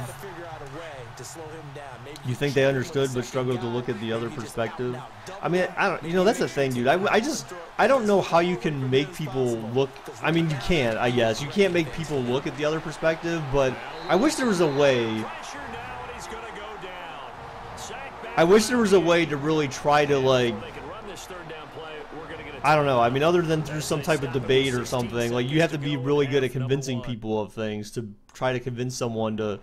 You think they understood but struggled to look at the other perspective? I mean, I don't. You know, that's the thing, dude. I don't know how you can make people look. I mean, you can't. I guess you can't make people look at the other perspective, but I wish there was a way. I wish there was a way to really try to, like, I don't know. I mean, other than through some type of debate or something, like, you have to be really good at convincing people of things to try to convince someone to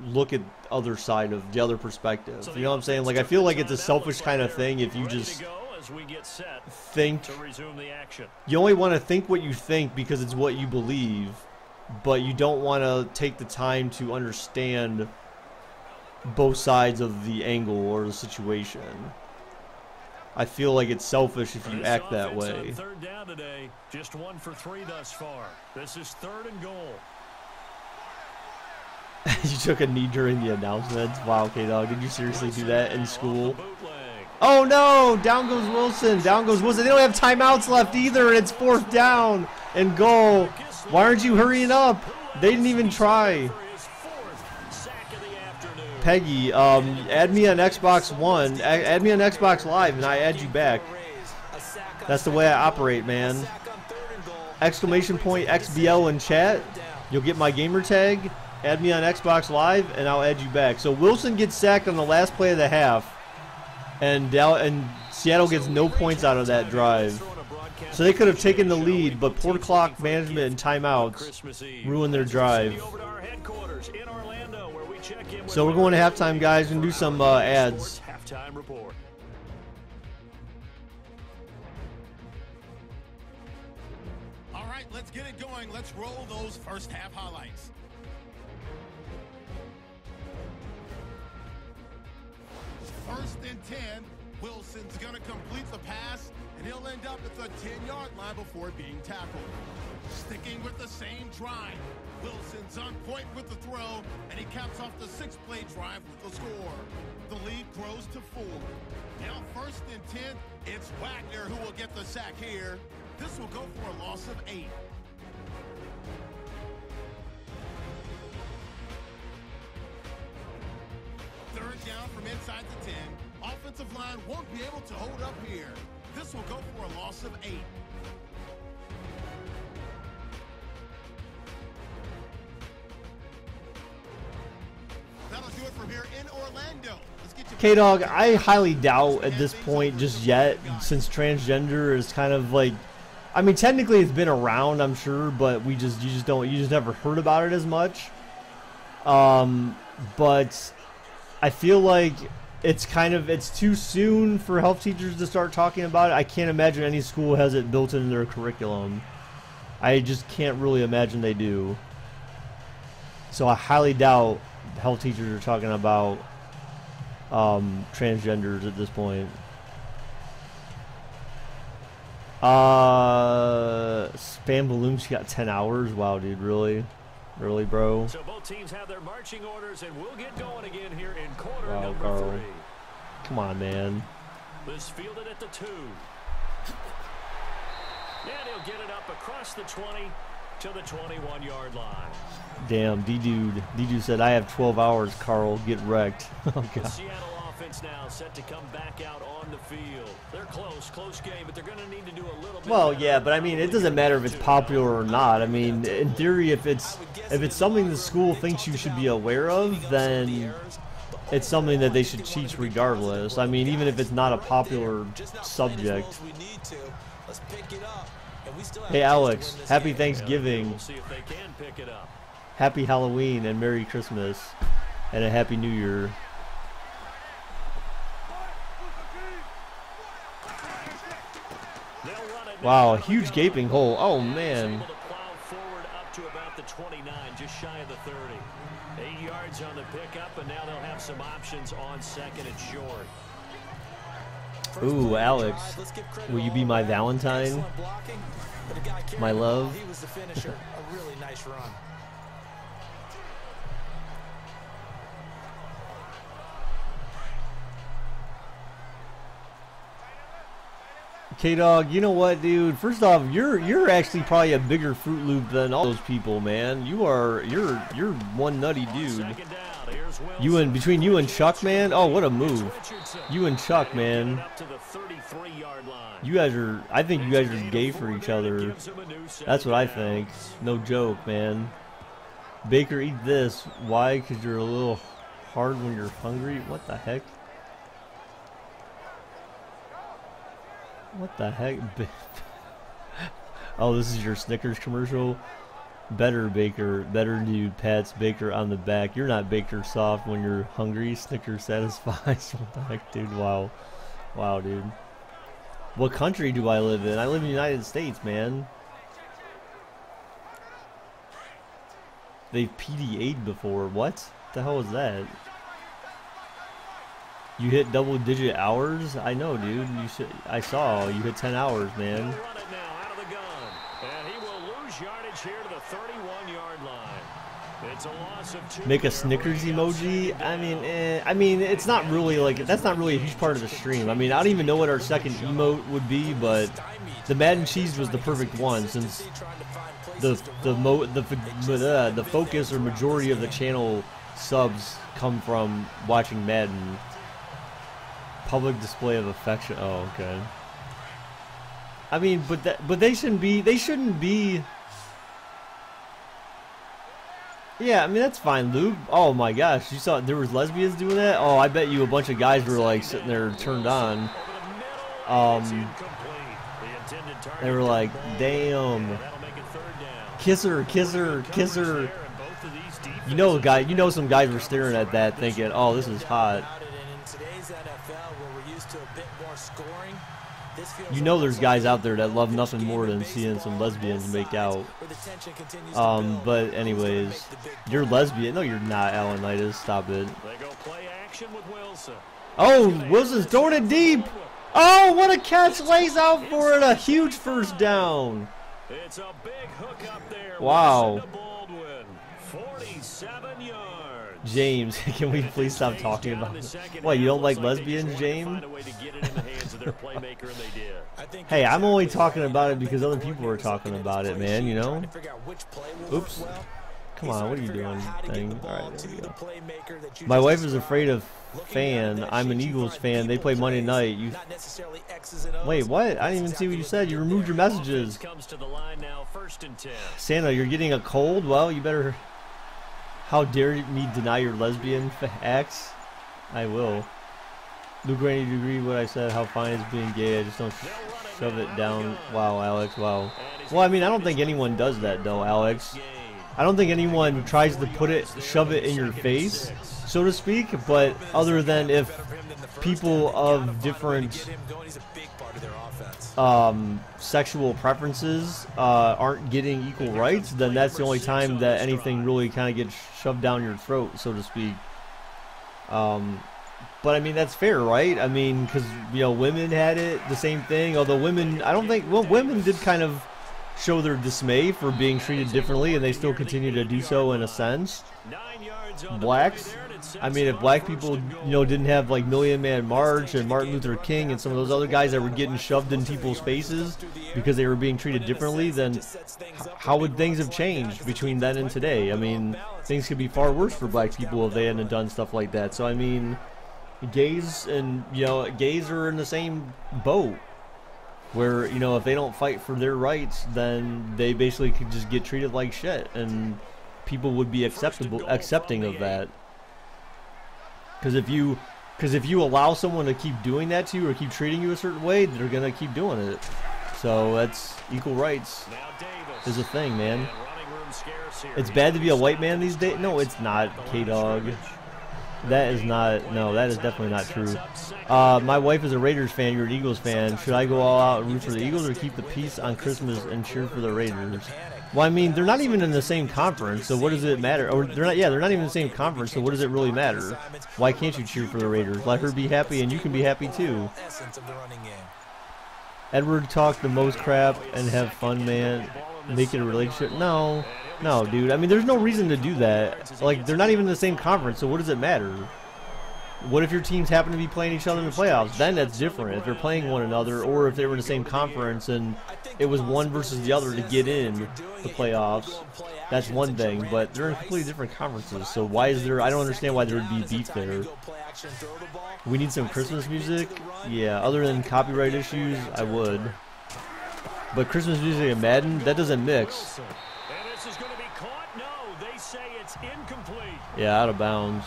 look at other side of the other perspective. You know what I'm saying? Like, I feel like it's a selfish kind of thing if you just think. You only want to think what you think because it's what you believe, but you don't want to take the time to understand both sides of the angle or the situation. I feel like it's selfish if you act that way. Third down today, just 1 for 3 thus far. This is 3rd and goal. You took a knee during the announcements? Wow, okay, dog. Did you seriously do that in school? Oh, no! Down goes Wilson. Down goes Wilson. They don't have timeouts left either, and it's 4th down and goal. Why aren't you hurrying up? They didn't even try. Peggy, add me on Xbox One. Add me on Xbox Live, and I add you back. That's the way I operate, man. Exclamation point XBL in chat. You'll get my gamer tag. Add me on Xbox Live, and I'll add you back. So Wilson gets sacked on the last play of the half, and Seattle gets no points out of that drive. So they could have taken the lead, but poor clock management and timeouts ruined their drive. So we're going to halftime, guys, and do some ads. Halftime report. All right, let's get it going. Let's roll those first half highlights. First and 10. Wilson's going to complete the pass, and he'll end up at the 10-yard line before being tackled. Sticking with the same drive. Wilson's on point with the throw, and he caps off the 6-play drive with the score. The lead grows to 4. Now 1st and 10, it's Wagner who will get the sack here. This will go for a loss of 8. Third down from inside the 10. Offensive line won't be able to hold up here. This will go for a loss of 8. That'll do it from here in Orlando. Let's get you K-Dog, I highly doubt at this point just yet, since transgender is kind of like, I mean, technically it's been around, I'm sure, but you just never heard about it as much. But I feel like it's too soon for health teachers to start talking about it. I can't imagine any school has it built into their curriculum. I just can't really imagine they do. So I highly doubt health teachers are talking about transgenders at this point. Spam balloons got 10 hours. Wow, dude, really? Really, bro? So both teams have their marching orders, and we'll get going again here in quarter Wow, number Carl. 3. Come on, man. This fielded at the 2. And he'll get it up across the 20 to the 21-yard line. Damn, D-Dude said, I have 12 hours, Carl. Get wrecked. Oh, The God. Seattle offense now set to come back out on the field. They're close game, but they're going to need to do a little bit Well, better. yeah, but I mean, it doesn't matter if it's popular or not. I mean, in theory, if it's something the school thinks you should be aware of, then it's something that they should teach regardless. I mean, even if it's not a popular subject. Hey, Alex, happy Thanksgiving, We'll see if they can pick it up. happy Halloween, and Merry Christmas, and a Happy New Year. They'll run it Wow, now. a huge gaping hole. Oh, And man. able to plow forward up to about the 29, just shy of the 30. 8 yards on the pickup, and now they'll have some options on 2nd and short. Ooh, Alex, will you be my Valentine? My love? He was the finisher. A really nice run. K-Dog, you know what, dude? First off, you're actually probably a bigger Fruit Loop than all those people, man. You're one nutty dude. 2nd down, here's Wilson. You and between you and Chuck, man. Oh, what a move. You and Chuck, man. Up to the 33-yard line. You guys are. I think you guys are gay for each other. Gives him a new set That's what I of think. downs. No joke, man. Baker, eat this. Why? Because you're a little hard when you're hungry. What the heck? What the heck? Oh, this is your Snickers commercial? Better Baker, better dude, pats Baker on the back. You're not Baker soft when you're hungry. Snickers satisfies. What the heck, dude? Wow. Wow, dude. What country do I live in? I live in the United States, man. They've PDA'd before. What the hell is that? You hit double-digit hours? I know, dude. I saw you hit 10 hours, man. He'll run it now out of the gun, and he will lose yardage here to the 31-yard line. It's a loss of 2. Make a Snickers emoji. I mean, it's not really like that's not really a huge part of the stream. I mean, I don't even know what our second emote would be, but the Madden cheese was the perfect one since the focus or majority of the channel subs come from watching Madden. Public display of affection. Oh, okay. I mean, but they shouldn't be. Yeah, I mean that's fine, Luke. Oh my gosh, you saw there was lesbians doing that? Oh, I bet you a bunch of guys were like sitting there turned on. They were like, damn. Kiss her, kiss her, kiss her. You know some guys were staring at that thinking, oh, this is hot. You know there's guys out there that love nothing more than seeing some lesbians make out. But anyways, you're lesbian. No, you're not, Alanitis. Stop it. Oh, Wilson's throwing it deep. Oh, what a catch. Lays out for it. A huge first down. It's a big hook up there. Wow. To Baldwin. 47 yards. James, can we please stop talking about it? What, you don't like lesbians, James? Hey, I'm only talking about it because other people are talking about it, man, you know? Oops. Come on, what are you doing? All right, there we go. My wife is afraid of fan. I'm an Eagles fan. They play Monday night. Wait, what? I didn't even see what you said. You removed your messages. Santa, you're getting a cold? Well, you better... How dare me deny your lesbian acts? I will. Luke Rainey, do you agree with what I said? How fine is being gay? I just don't shove it down. Wow, Alex, wow. Well, I mean, I don't think anyone does that, though, Alex. I don't think anyone tries to shove it in your face, so to speak, but other than if people of different sexual preferences aren't getting equal rights, then that's the only time that anything really kind of gets shoved down your throat, so to speak. But I mean, that's fair, right? I mean, because, you know, women had it, the same thing, although women, I don't think, well, women did kind of show their dismay for being treated differently, and they still continue to do so in a sense. Blacks, I mean, if black people, you know, didn't have like Million Man March and Martin Luther King and some of those other guys that were getting shoved in people's faces because they were being treated differently, then how would things have changed between then and today? I mean, things could be far worse for black people if they hadn't done stuff like that. So I mean, gays and, you know, gays are in the same boat, where, you know, if they don't fight for their rights, then they basically could just get treated like shit, and people would be accepting of that. Because if you allow someone to keep doing that to you or keep treating you a certain way, they're gonna keep doing it. So that's equal rights is a thing, man. It's bad to be a white man these days. No, it's not, K-Dog. That is not, no, that is definitely not true. My wife is a Raiders fan, you're an Eagles fan. Should I go all out and root for the Eagles or keep the peace on Christmas and cheer for the Raiders? Well, I mean, they're not even in the same conference, so what does it matter? Or they're not, yeah, they're not even in the same conference, so what does it really matter? Why can't you cheer for the Raiders? Let her be happy and you can be happy too. Edward talk the most crap and have fun, man. Make it a relationship. No, dude. I mean, there's no reason to do that. Like, they're not even in the same conference, so what does it matter? What if your teams happen to be playing each other in the playoffs? Then that's different. If they're playing one another, or if they were in the same conference and it was one versus the other to get in the playoffs, that's one thing. But they're in completely different conferences, so why is there? I don't understand why there would be beef there. We need some Christmas music. Yeah, other than copyright issues, I would. But Christmas music and Madden, that doesn't mix. Yeah, out of bounds.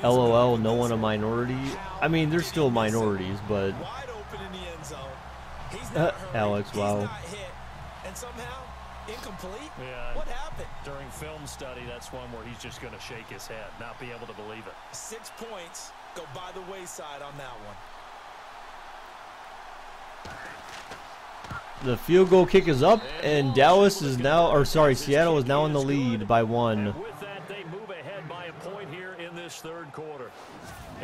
LOL, no one a minority. I mean, they're still minorities, but Alex, wow. And somehow incomplete. Yeah. What happened? During film study, that's one where he's just going to shake his head, not be able to believe it. 6 points go by the wayside on that one. The field goal kick is up, and Dallas is now, or sorry, Seattle is now in the lead by 1. And with that, they move ahead by a point here in this third quarter.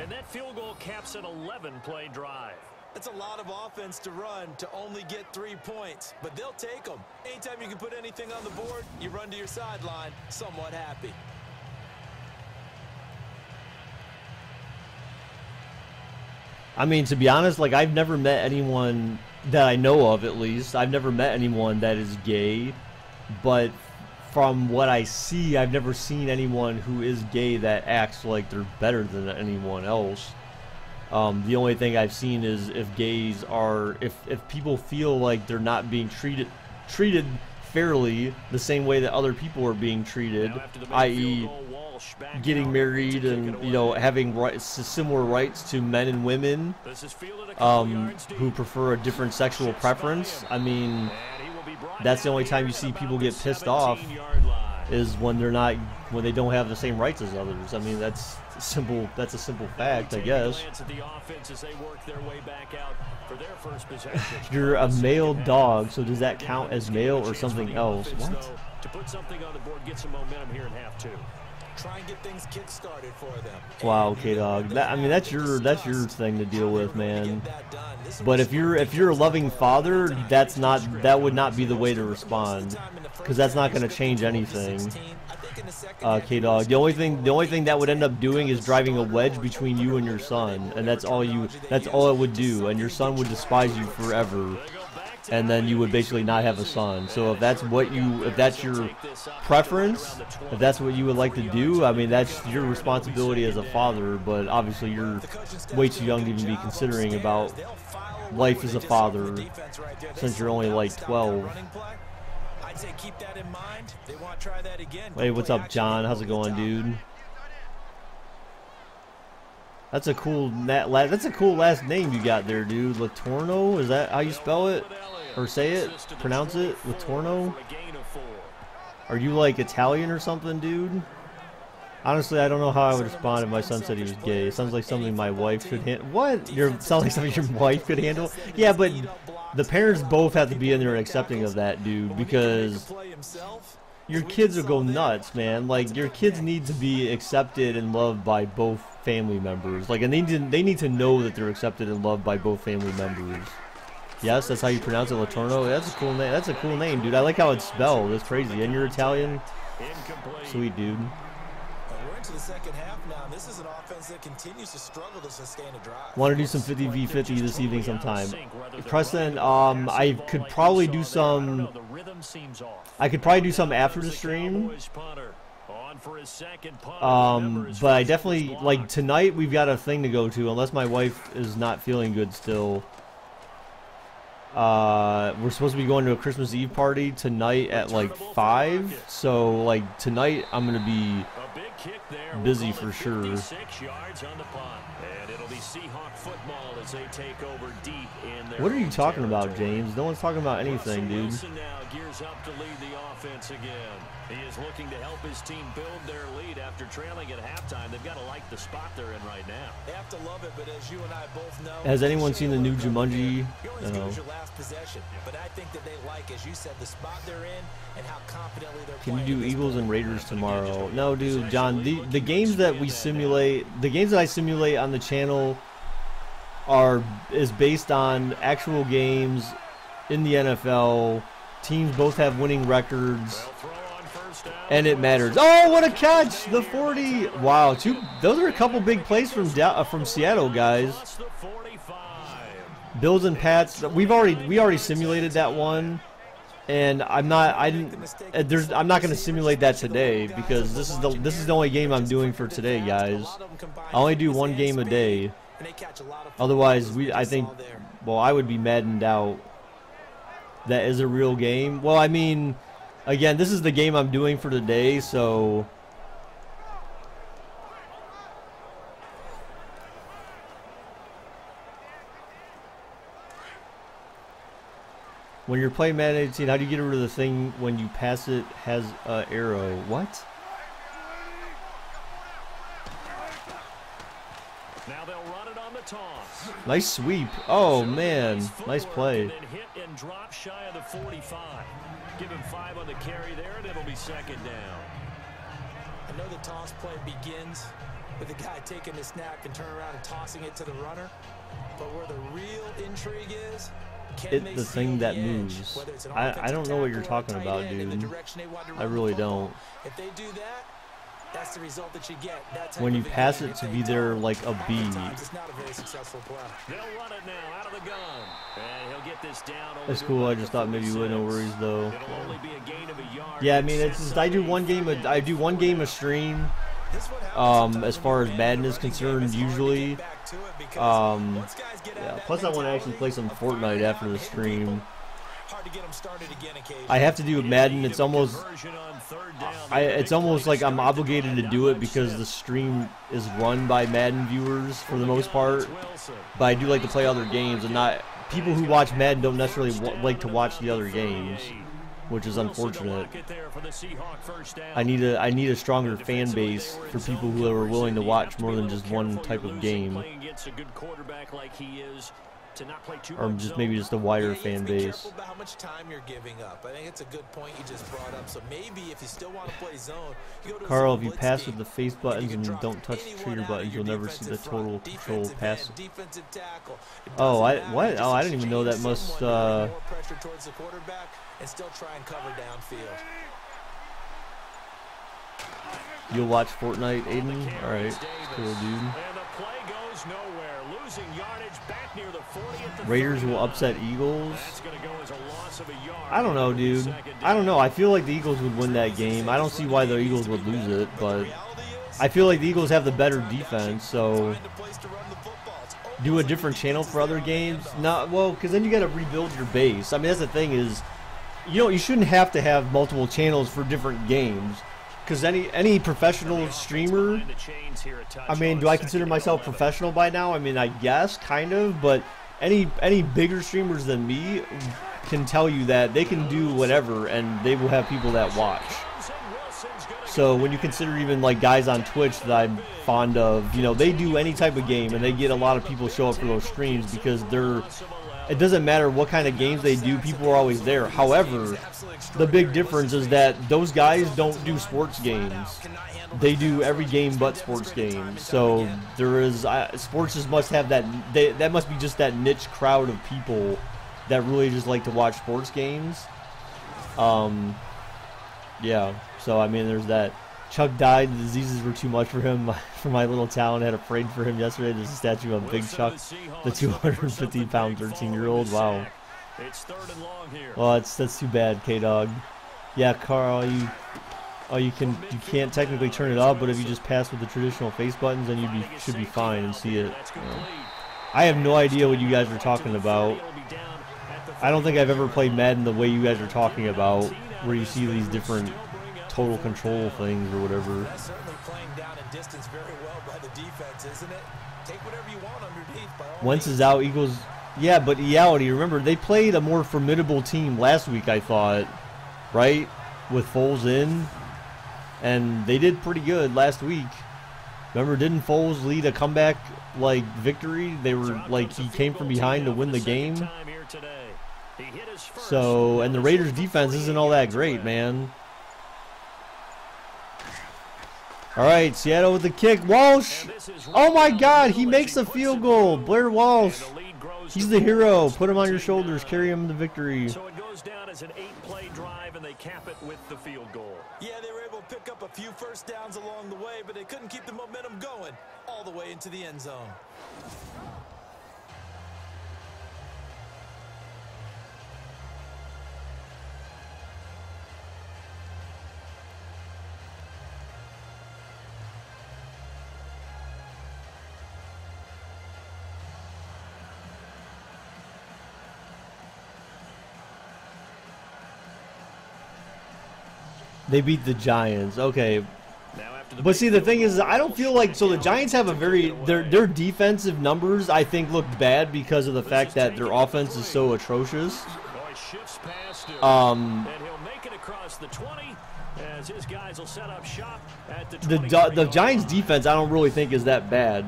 And that field goal caps an 11-play drive. It's a lot of offense to run to only get 3 points, but they'll take them. Anytime you can put anything on the board, you run to your sideline somewhat happy. I mean, to be honest, like, I've never met anyone that I know of, at least. I've never met anyone that is gay, but from what I see, I've never seen anyone who is gay that acts like they're better than anyone else. The only thing I've seen is if gays are, if people feel like they're not being treated fairly the same way that other people are being treated, i.e. getting married and, you know, having similar rights to men and women who prefer a different sexual preference. I mean, that's the only time you see people get pissed off is when they don't have the same rights as others. I mean, that's simple. That's a simple fact, I guess. You're a male dog, so does that count as male or something else? What? To put something on the board, get some momentum here in half 2. try and get things kick-started for them. Wow, K-Dog. I mean, that's your thing to deal with, man. But if you're a loving father, that would not be the way to respond, because that's not going to change anything. K-Dog. The only thing that would end up doing is driving a wedge between you and your son, and that's all it would do, and your son would despise you forever. And then you would basically not have a son. So if that's your preference, if that's what you would like to do, I mean, that's your responsibility as a father. But obviously, you're way too young to even be considering about life as a father, since you're only like 12. Hey, what's up, John? How's it going, dude? That's a cool last name you got there, dude. Latorno? Is that how you spell it? Or say it? Pronounce it? Latorno? Are you like Italian or something, dude? Honestly, I don't know how I would respond if my son said he was gay. It sounds like something my wife could handle. What? Sounds like something your wife could handle? Yeah, but the parents both have to be in there accepting of that, dude, because your kids will go nuts, man. Like, your kids need to be accepted and loved by both family members. Like, and they need to know that they're accepted and loved by both family members. Yes, that's how you pronounce it, Latorno. That's a cool name. That's a cool name, dude. I like how it's spelled. That's crazy. And you're Italian? Sweet, dude. We're into the second half now. This is an offense that continues to struggle to sustain a drive. Want to do some 50v50 this evening sometime. Preston, I could probably do some. I could probably do some after the stream. But I definitely, like, tonight we've got a thing to go to, unless my wife is not feeling good still. We're supposed to be going to a Christmas Eve party tonight at like 5, so like tonight I'm gonna be busy for sure. What are you talking about, James? No one's talking about anything, dude. Gears up to lead the offense again. He is looking to help his team build their lead after trailing at halftime. They've got to like the spot they're in right now. They have to love it, but as you and I both know, has anyone seen the new Jumanji? You always lose your last possession, but I think that they like, as you said, the spot they're in and how confidently they're playing. Can you do Eagles and Raiders tomorrow? No, dude, John. The games that we simulate, the games that I simulate on the channel, is based on actual games in the NFL. Teams both have winning records, and it matters. Oh, what a catch! The 40. Wow, those are a couple big plays from Seattle, guys. Bills and Pats. We already simulated that one, and I'm not going to simulate that today because this is the only game I'm doing for today, guys. I only do one game a day. Otherwise, I would be maddened out. That is a real game. Well, I mean, again, this is the game I'm doing for today, so when you're playing Madden 18, how do you get rid of the thing when you pass it has an arrow? What? Now they'll run it on the toss. Nice sweep. Oh man, nice play. Drop shy of the 45. Give him 5 on the carry there, and it'll be second down. I know the toss play begins with the guy taking the snap and turn around and tossing it to the runner. But where the real intrigue is, the thing that moves. I don't know what you're talking about, dude. I really don't. If they do that, that's the result that you get. When you pass it to be there like a bee. It's not a very successful play. They'll run it now out of the gun. And he'll get this down. That's cool. I just thought maybe you would. No worries though. It'll only be a gain of a yard. Yeah, I mean, it's just I do one game a stream. As far as Madden is concerned, usually. Yeah. Plus, I want to actually play some Fortnite after the stream. I have to do Madden. It's almost like I'm obligated to do it because the stream is run by Madden viewers for the most part. But I do like to play other games, and not people who watch Madden don't necessarily like to watch the other games, which is unfortunate. I need a stronger fan base for people who are willing to watch more than just one type of game. or just maybe just a wider fan base. Careful about how much time you're giving up. I think it's a good point you just brought up. So maybe if you still want to play zone, you go to Carl, a if you blitz pass game, with the face buttons and you don't touch the trigger buttons, you'll never see the total control pass. Oh, what? Oh, I didn't even know that must. More pressure towards the quarterback and still try and cover downfield. You'll watch Fortnite, Aiden? Alright. Cool, dude. Raiders will upset Eagles. I don't know, dude. I don't know. I feel like the Eagles would win that game. I don't see why the Eagles would lose it, but I feel like the Eagles have the better defense, so do a different channel for other games? No, well, because then you got to rebuild your base. I mean, that's the thing is, you shouldn't have to have multiple channels for different games. Because any professional streamer, I mean, do I consider myself professional by now? I mean, I guess, kind of, but any bigger streamers than me can tell you that they can do whatever, and they will have people that watch. So when you consider even like guys on Twitch that I'm fond of, they do any type of game, and they get a lot of people show up for those streams because it doesn't matter what kind of games they do, people are always there. However, the big difference is that those guys don't do sports games. They do every game but sports games. So sports just must have that must be just that niche crowd of people that really just like to watch sports games. Yeah, so I mean, there's that. Chuck died. The diseases were too much for him. For my little town, I had a parade for him yesterday. There's a statue of Big Chuck, the 250-pound 13-year-old. Wow. Well, that's too bad, K-Dog. Yeah, Carl, you can't technically turn it up, but if you just pass with the traditional face buttons, then you should be fine and see it. I have no idea what you guys are talking about. I don't think I've ever played Madden the way you guys are talking about, where you see these different total control things or whatever. That's certainly playing down in distance very well by the defense, isn't it? Take whatever you want underneath. Wentz is out. Eagles. Yeah, but reality. Remember, they played a more formidable team last week, I thought, right? With Foles in, and they did pretty good last week. Remember, didn't Foles lead a comeback victory? They were he came from behind to win the game. So, and the Raiders' defense isn't all that great, man. All right, Seattle with the kick. Walsh. Oh, my God. He makes a field goal. Blair Walsh. He's the hero. Put him on your shoulders. Carry him to victory. So it goes down as an 8-play drive, and they cap it with the field goal. Yeah, they were able to pick up a few first downs along the way, but they couldn't keep the momentum going all the way into the end zone. They beat the Giants. Okay. But see, the thing is, I don't feel like, so the Giants have their defensive numbers, I think, look bad because of the fact that their offense is so atrocious. The Giants defense, I don't really think is that bad.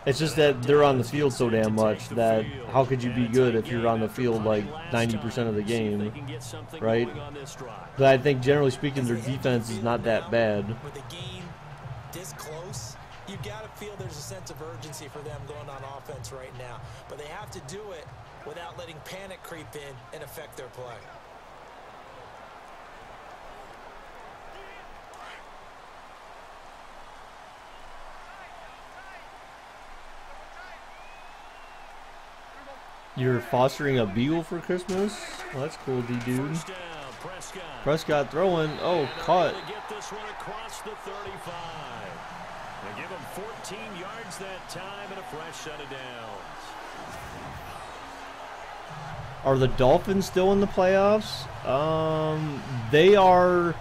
It's just that they're on the field so damn much that how could you be good if you're on the field 90% of the game, right? But I think generally speaking, their defense is not that bad. With the game this close, you got to feel there's a sense of urgency for them going on offense right now. But they have to do it without letting panic creep in and affect their play. You're fostering a beagle for Christmas? Well, that's cool, D-dude. Prescott throwing. Oh, caught. Get this one across the 35. They give him 14 yards that time and a fresh set of downs. Are the Dolphins still in the playoffs? They are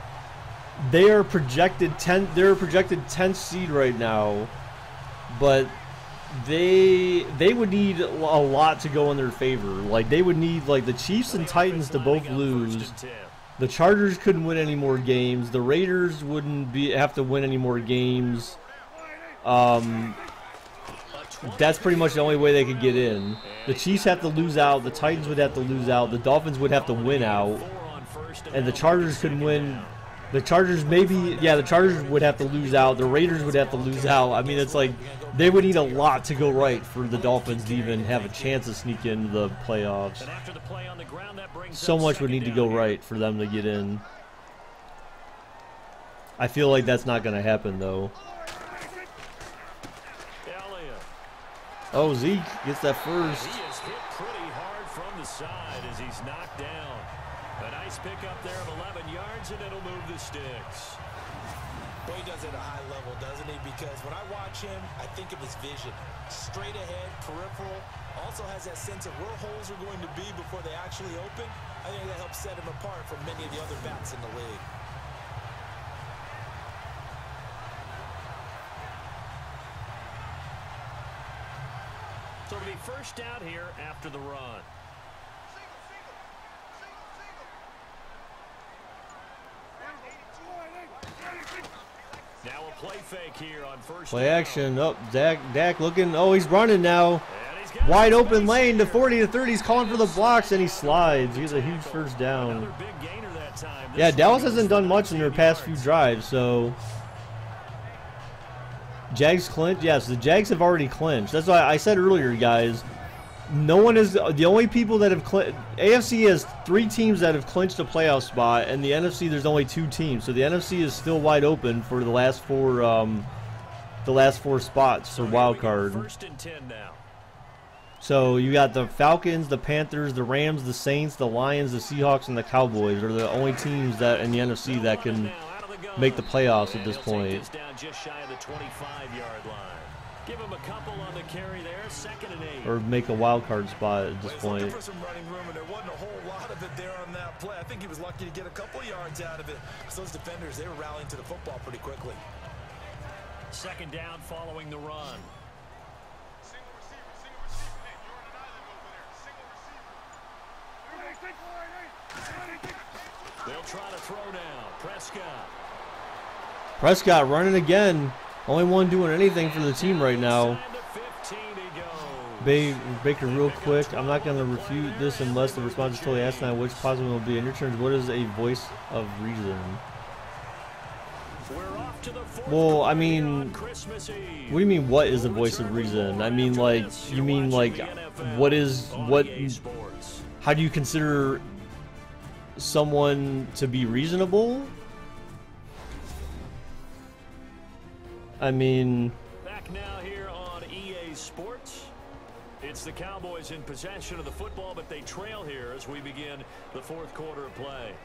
projected 10th. They're a projected 10th seed right now, but they would need a lot to go in their favor. They would need the Chiefs and Titans to both lose. The Chargers couldn't win any more games. The Raiders wouldn't have to win any more games. that's pretty much the only way they could get in. The Chiefs have to lose out. The Titans would have to lose out. The Dolphins would have to win out. And the Chargers could win. The Chargers maybe, yeah, the Chargers would have to lose out. The Raiders would have to lose out. I mean, it's like they would need a lot to go right for the Dolphins to even have a chance to sneak into the playoffs. So much would need to go right for them to get in. I feel like that's not going to happen, though. Oh, Zeke gets that first. He is hit pretty hard from the side as he's knocked down. A nice pickup there of 11 yards, and it'll move the sticks. Well, he does it at a high level, doesn't he? Because when I watch him, I think of his vision. Straight ahead, peripheral. Also has that sense of where holes are going to be before they actually open. I think that helps set him apart from many of the other backs in the league. So it'll be first down here after the run. Now a play fake here on first Play down. action. Up, Dak looking. Oh, he's running now. Wide open lane to 40 to 30. He's calling for the blocks, and he slides. He gets a huge first down. Another big gainer that time. Yeah, Dallas hasn't done much in their past few drives, so Jags clinch. Yes, the Jags have already clinched. That's why I said earlier, guys. No one is the only people that have clinched. AFC has 3 teams that have clinched a playoff spot, and the NFC there's only 2 teams. So the NFC is still wide open for the last 4 spots for wild card. First and 10 now. So you got the Falcons, the Panthers, the Rams, the Saints, the Lions, the Seahawks, and the Cowboys are the only teams that in the NFC that can make the playoffs at this point. Down just shy of the 25-yard line. Give him a couple on the carry there, 2nd and 8. Or make a wild card spot at this point. Looking for some running room, and there wasn't a whole lot of it there on that play. I think he was lucky to get a couple yards out of it. So those defenders, they were rallying to the football pretty quickly. 2nd down following the run. They'll try to throw now. Prescott running again. Only one doing anything for the team right now. Baker, real quick, I'm not going to refute this unless the response is totally asinine. Which positive will be in your terms? What is a voice of reason? Well, I mean, what do you mean? What is a voice of reason? I mean, like, you mean like, what? How do you consider someone to be reasonable? I mean, back now here on EA Sports. It's the Cowboys in possession of the football, but they trail here as we begin the 4th quarter of play.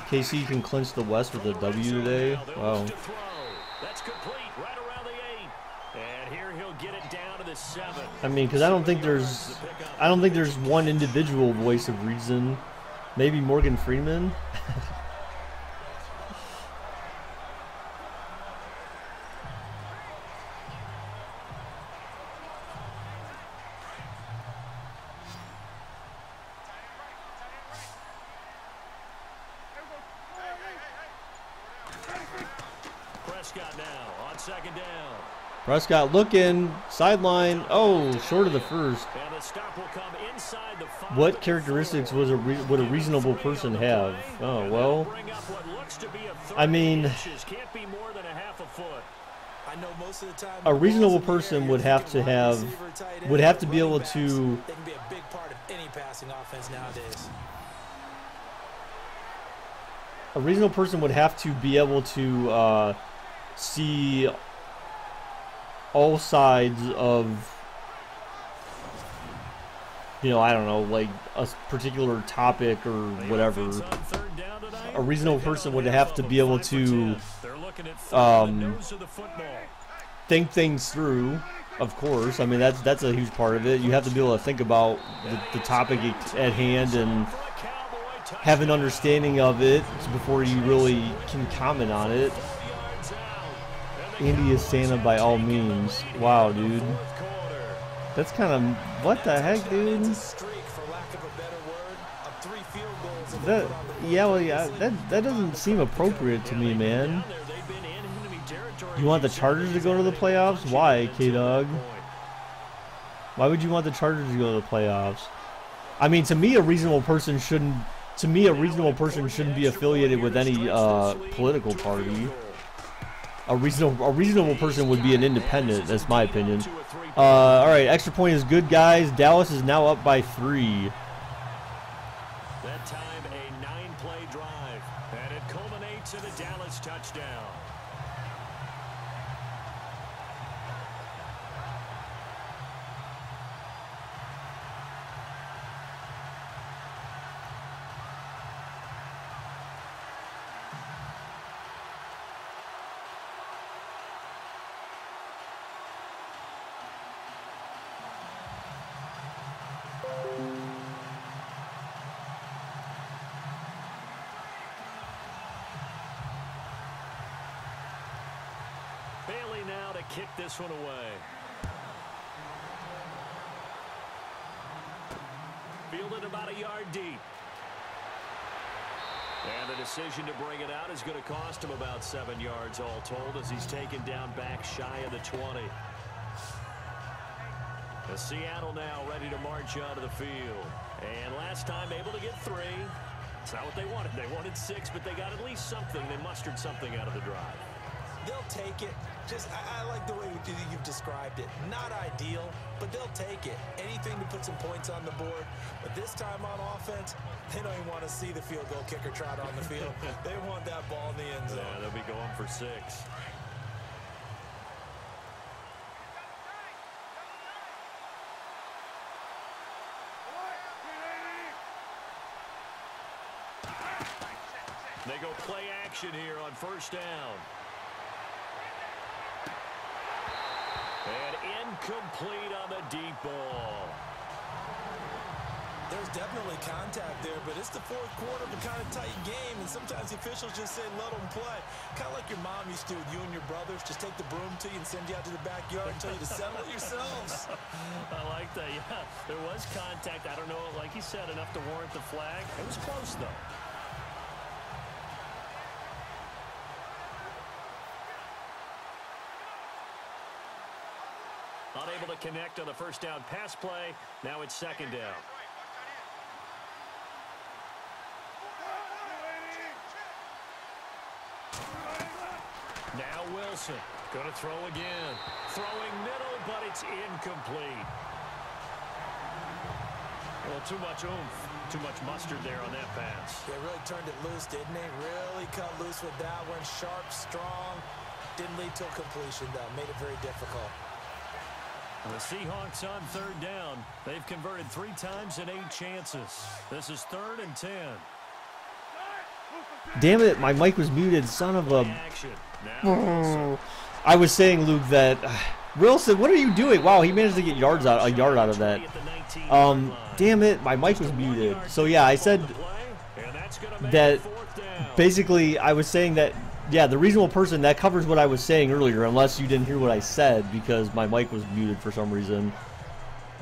KC can clinch the West with a W today. Wow. That's complete right around the 8. And here he'll get it down to the 7. I mean, because I don't think there's one individual voice of reason. Maybe Morgan Freeman. Prescott now on 2nd down. Prescott looking, sideline. Oh, short of the first. And the stop will come inside the 5. What characteristics would a reasonable person have? Oh, well, I mean, can't be more than a half a foot. I know most of the time a reasonable person would have to be able to. They can be a big part of any passing offense nowadays. A reasonable person would have to be able to see all sides of, you know, I don't know, like a particular topic or whatever. A reasonable person would have to be able to think things through, of course. I mean, that's a huge part of it. You have to be able to think about the topic at hand and have an understanding of it before you really can comment on it. Andy is Santa by all means. Wow, dude. That's kind of, what the heck, dude? That, yeah, well, yeah, that doesn't seem appropriate to me, man. You want the Chargers to go to the playoffs? Why, K-Dog? Why would you want the Chargers to go to the playoffs? I mean, to me, a reasonable person shouldn't be affiliated with any political party. A reasonable person would be an independent. That's my opinion. All right, extra point is good, guys. Dallas is now up by 3. That time, a 9-play drive, and it culminates in a Dallas touchdown. Bailey now to kick this one away. Fielded about a yard deep. And the decision to bring it out is going to cost him about 7 yards all told as he's taken down back shy of the 20. The Seattle now ready to march onto the field. And last time able to get 3. It's not what they wanted. They wanted 6, but they got at least something. They mustered something out of the drive. They'll take it. Just, I like the way you've described it. Not ideal, but they'll take it. Anything to put some points on the board. But this time on offense, they don't even want to see the field goal kicker trot on the field. They want that ball in the end zone. Yeah, they'll be going for 6. They go play action here on first down. And incomplete on the deep ball. There's definitely contact there, but it's the fourth quarter of a kind of tight game, and sometimes the officials just say, let them play. Kind of like your mom used to with you and your brothers. Just take the broom to you and send you out to the backyard and tell you to settle it yourselves. I like that, yeah. There was contact. I don't know, like he said, enough to warrant the flag. It was close, though. Unable to connect on the first down pass play. Now it's second down. Now Wilson going to throw again. Throwing middle, but it's incomplete. Well, too much oomph, too much mustard there on that pass. They really turned it loose, didn't they? Really cut loose with that one. Sharp, strong. Didn't lead to a completion, though. Made it very difficult. The Seahawks on third down. They've converted 3 times in 8 chances. This is 3rd and 10. Damn it, my mic was muted, son of a... Now, I was saying, Luke, that... Wilson, what are you doing? Wow, he managed to get a yard out of that. Damn it, my mic was muted. So yeah, I said that basically I was saying that, yeah, the reasonable person, that covers what I was saying earlier, unless you didn't hear what I said because my mic was muted for some reason.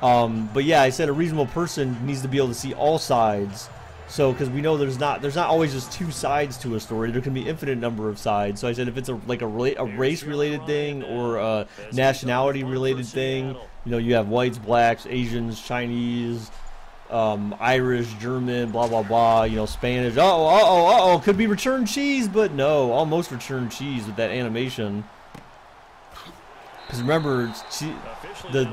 But yeah, I said a reasonable person needs to be able to see all sides. So, because we know there's not always just 2 sides to a story. There can be infinite number of sides. So I said if it's a race-related thing or a nationality-related thing, you know, you have whites, blacks, Asians, Chinese, Irish, German, blah blah blah. You know, Spanish. Could be returned cheese, but no, almost returned cheese with that animation. Because remember, the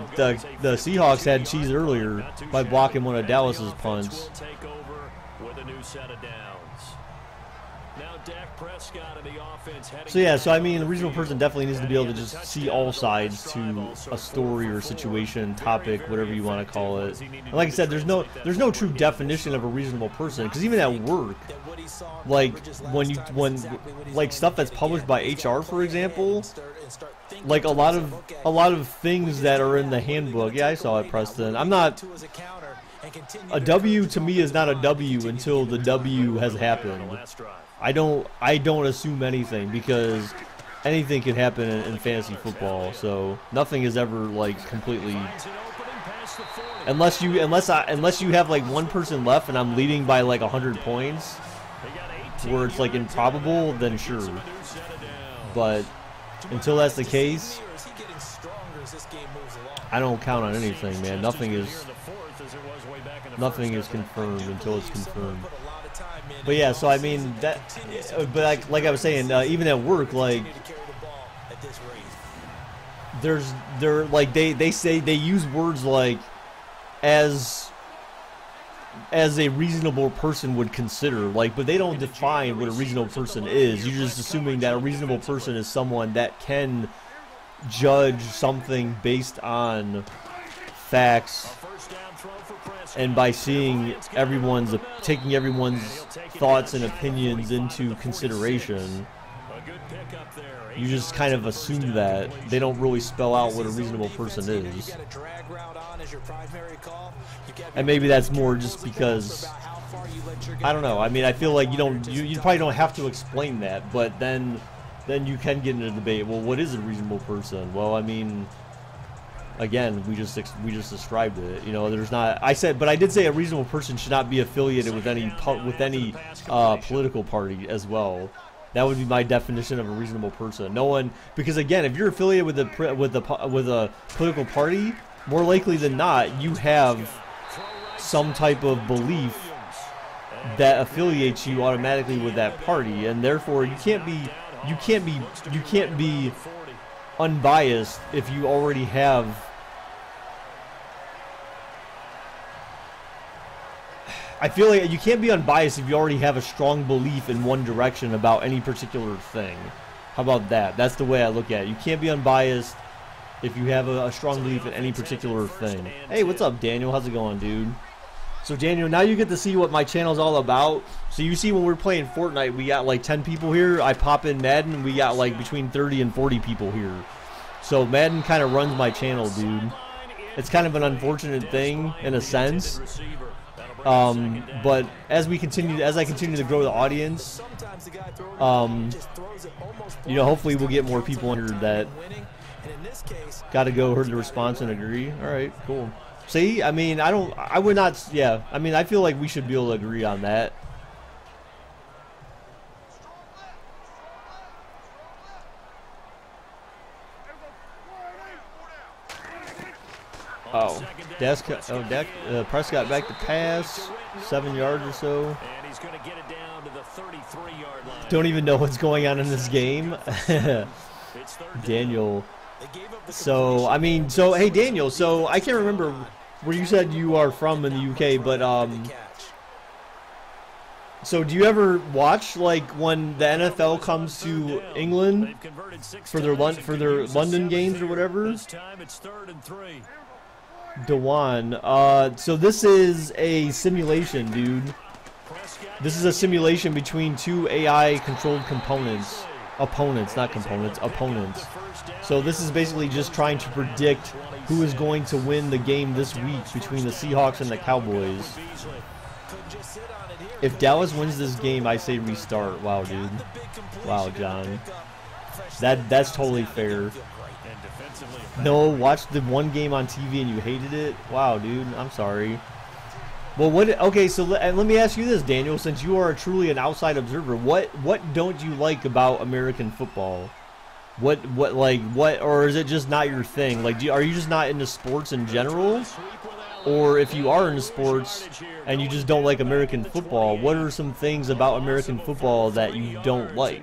Seahawks had cheese earlier by blocking one of Dallas's punts. With a new set of downs. Now Dak Prescott in the offense heading. So yeah, so I mean, the reasonable person definitely needs to be able to just see all sides to a story or situation, topic, whatever you want to call it. And like I said, there's no true definition of a reasonable person, because even at work, like when stuff that's published by HR, for example, like a lot of things that are in the handbook. Yeah, I saw it, Preston. I'm not. continue a W to me is not a W until the W has happened. I don't assume anything because anything can happen in fantasy football. So nothing is ever like completely, unless you have like one person left and I'm leading by like 100 points, where it's like improbable, then sure. But until that's the case, I don't count on anything, man. Nothing is confirmed until it's confirmed. But yeah, so I mean that. But like I was saying, even at work, like they're like they say they use words like as a reasonable person would consider, like, but they don't define what a reasonable person is. You're just assuming that a reasonable person is someone that can judge something based on facts and by seeing taking everyone's thoughts and opinions into consideration. You just kind of assume that. They don't really spell out what a reasonable person is. And maybe that's more just because, I don't know. I mean, I feel like you probably don't have to explain that, but then you can get into a debate. Well, what is a reasonable person? Well, I mean, again, we just described it. You know, there's not. But I did say a reasonable person should not be affiliated with any political party as well. That would be my definition of a reasonable person. No one, because again, if you're affiliated with a political party, more likely than not, you have some type of belief that affiliates you automatically with that party, and therefore you can't be unbiased if you already have. I feel like you can't be unbiased if you already have a strong belief in one direction about any particular thing. How about that? That's the way I look at it. You can't be unbiased if you have a strong belief in any particular thing. Hey, what's up, Daniel? How's it going, dude? So, Daniel, now you get to see what my channel's all about. So, you see when we're playing Fortnite, we got like 10 people here. I pop in Madden, and we got like between 30 and 40 people here. So, Madden kind of runs my channel, dude. It's kind of an unfortunate thing in a sense. But as I continue to grow the audience, you know, hopefully we'll get more people under that. Got to go heard the response and agree. All right, cool. See, I mean, I would not. Yeah, I mean, I feel like we should be able to agree on that. Oh, Dak Prescott back to pass, 7 yards or so. And he's going to get it down to the 33-yard line. Don't even know what's going on in this game. Daniel. So, I mean, so, hey, Daniel, so I can't remember where you said you are from in the UK, but, so do you ever watch, like, when the NFL comes to England for their London games or whatever? This time it's 3rd and 3. Dewan, so this is a simulation, dude. This is a simulation between two AI-controlled opponents. So this is basically just trying to predict who is going to win the game this week between the Seahawks and the Cowboys. If Dallas wins this game, I say restart. Wow, dude. Wow, John. That's totally fair. No, watched the one game on TV and you hated it? Wow, dude, I'm sorry. Well, okay, so let me ask you this, Daniel, since you are truly an outside observer, what don't you like about American football? Or is it just not your thing? Like, are you just not into sports in general? Or if you are into sports and you just don't like American football, what are some things about American football that you don't like?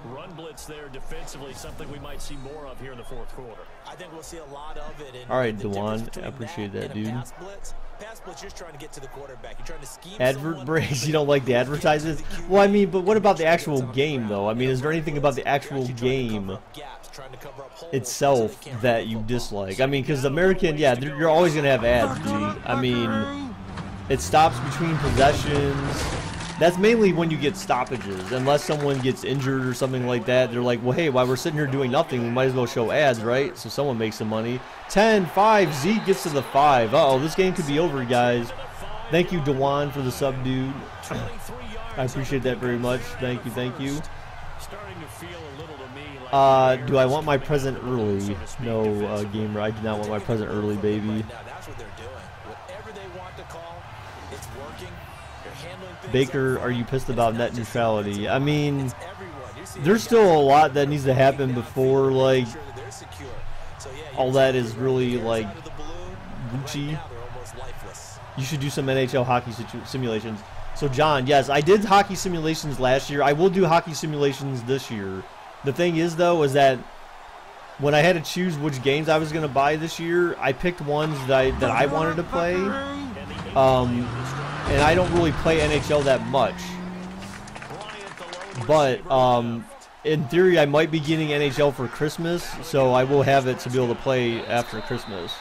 Run blitz there defensively, something we might see more of here in the fourth quarter. I think we'll see a lot of it. All right, Dewan, I appreciate that, dude. Pass blitz, you're just trying to get to the quarterback. You're trying to scheme. Advert breaks. You don't like the advertisements? Well, I mean, but what about the actual game, though? I mean, is there anything about the actual game itself that you dislike? I mean, because American, yeah, you're always gonna have ads, dude. I mean, it stops between possessions. That's mainly when you get stoppages. Unless someone gets injured or something like that, they're like, well, hey, while we're sitting here doing nothing, we might as well show ads, right? So someone makes some money. 10, 5, Zeke gets to the 5. Uh-oh, this game could be over, guys. Thank you, Dewan, for the sub, dude. I appreciate that very much. Thank you, thank you. Do I want my present early? No, gamer, I do not want my present early, baby. Baker, are you pissed about net neutrality? I mean, there's still a lot that needs to happen before, like, all that is really, like, Gucci. You should do some NHL hockey simulations. So, John, yes, I did hockey simulations last year. I will do hockey simulations this year. The thing is, though, is that when I had to choose which games I was going to buy this year, I picked ones that I wanted to play. And I don't really play NHL that much. But, in theory, I might be getting NHL for Christmas, so I will have it to be able to play after Christmas.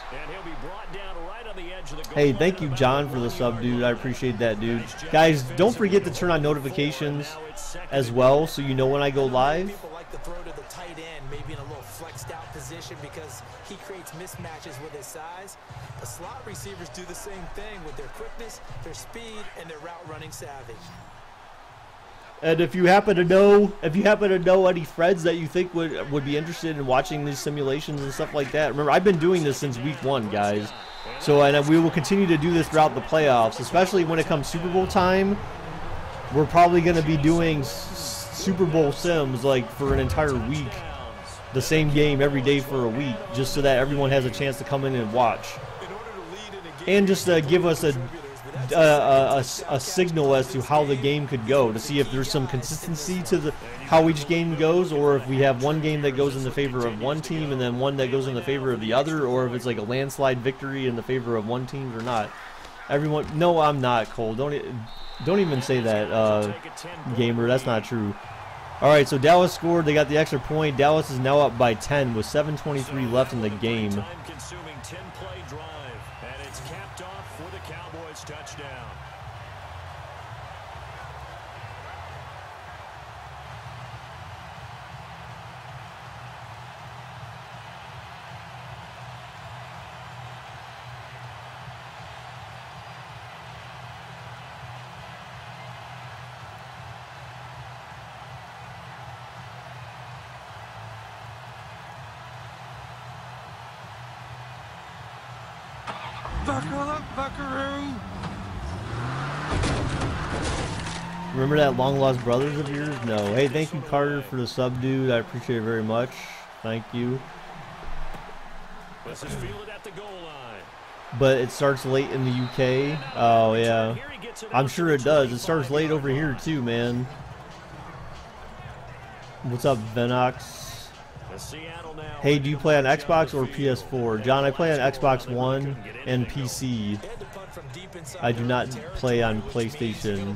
Hey, thank you, John, for the sub, dude. I appreciate that, dude. Guys, don't forget to turn on notifications as well, so you know when I go live. People like to throw to the tight end, maybe in a little flexed out position because he creates mismatches with his size. The slot receivers do the same thing with their quickness, their speed, and their route running savvy. And if you happen to know any friends that you think would be interested in watching these simulations and stuff like that, remember, I've been doing this since week 1, guys. So, and we will continue to do this throughout the playoffs, especially when it comes Super Bowl time. We're probably going to be doing Super Bowl sims like for an entire week, the same game every day for a week, just so that everyone has a chance to come in and watch, and just give us a signal as to how the game could go, to see if there's some consistency to how each game goes, or if we have one game that goes in the favor of one team and then one that goes in the favor of the other, or if it's like a landslide victory in the favor of one team or not. Everyone, no, I'm not, Cole. Don't even say that, gamer. That's not true. All right, so Dallas scored. They got the extra point. Dallas is now up by 10 with 7:23 left in the game. Time-consuming 10-play drive, and it's capped off for the Cowboys touchdown. Buckle up, buckaroo. Remember that long-lost brothers of yours? No. Hey, thank you, Carter, for the sub, dude. I appreciate it very much. Thank you. This is fielded at the goal line. But it starts late in the UK. Oh, yeah. I'm sure it does. It starts late over here, too, man. What's up, Venox? Hey, do you play on Xbox or PS4? John, I play on Xbox One and PC. I do not play on PlayStation.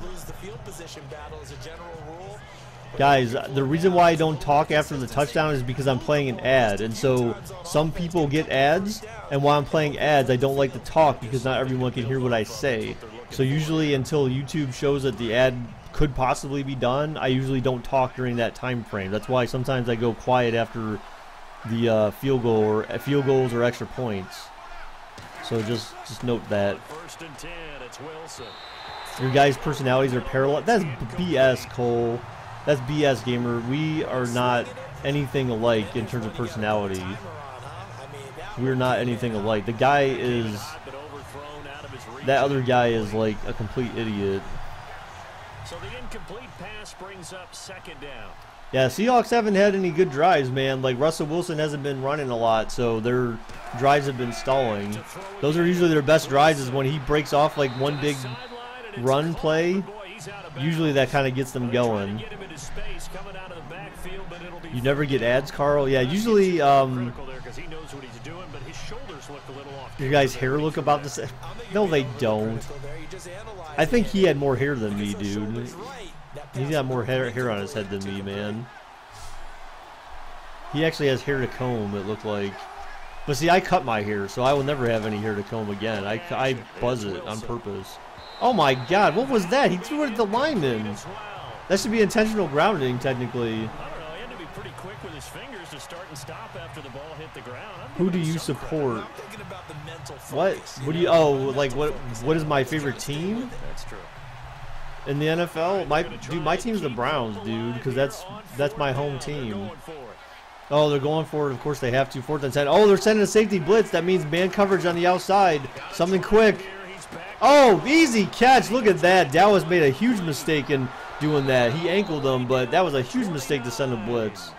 Guys, the reason why I don't talk after the touchdown is because I'm playing an ad. And so some people get ads, and while I'm playing ads, I don't like to talk because not everyone can hear what I say. So usually until YouTube shows that the ad could possibly be done, I usually don't talk during that time frame. That's why sometimes I go quiet after the field goals or extra points. So just note that. First and 10, it's Wilson. Your guys' personalities are parallel. That's BS, Cole. That's BS, gamer. We are not anything alike in terms of personality. We're not anything alike. The guy is... That other guy is like a complete idiot. So the incomplete pass brings up second down. Yeah, Seahawks haven't had any good drives, man. Like, Russell Wilson hasn't been running a lot, so their drives have been stalling. Those are usually their best drives, is when he breaks off like one big run play. Usually that kind of gets them going. You never get ads, Carl? Yeah, usually your guys' hair look about the same. No, they don't. I think he had more hair than me, dude. He's got more hair on his head than me, man. He actually has hair to comb, it looked like. But see, I cut my hair, so I will never have any hair to comb again. I buzz it on purpose. Oh my God, what was that? He threw it at the lineman. That should be intentional grounding, technically. I don't know. He had to be pretty quick with his fingers to start and stop after the ball hit the ground. Who do you support? I'm thinking about the mental What? focus, What do you? Oh, like what is my favorite team That's true. in the NFL? My team's the Browns, dude, because that's my home team. Oh, they're going for it. Of course they have to. 4th and 10. Oh, they're sending a safety blitz. That means man coverage on the outside. Something quick. Oh, easy catch. Look at that. Dallas made a huge mistake in doing that. He ankled him, but that was a huge mistake to send a blitz.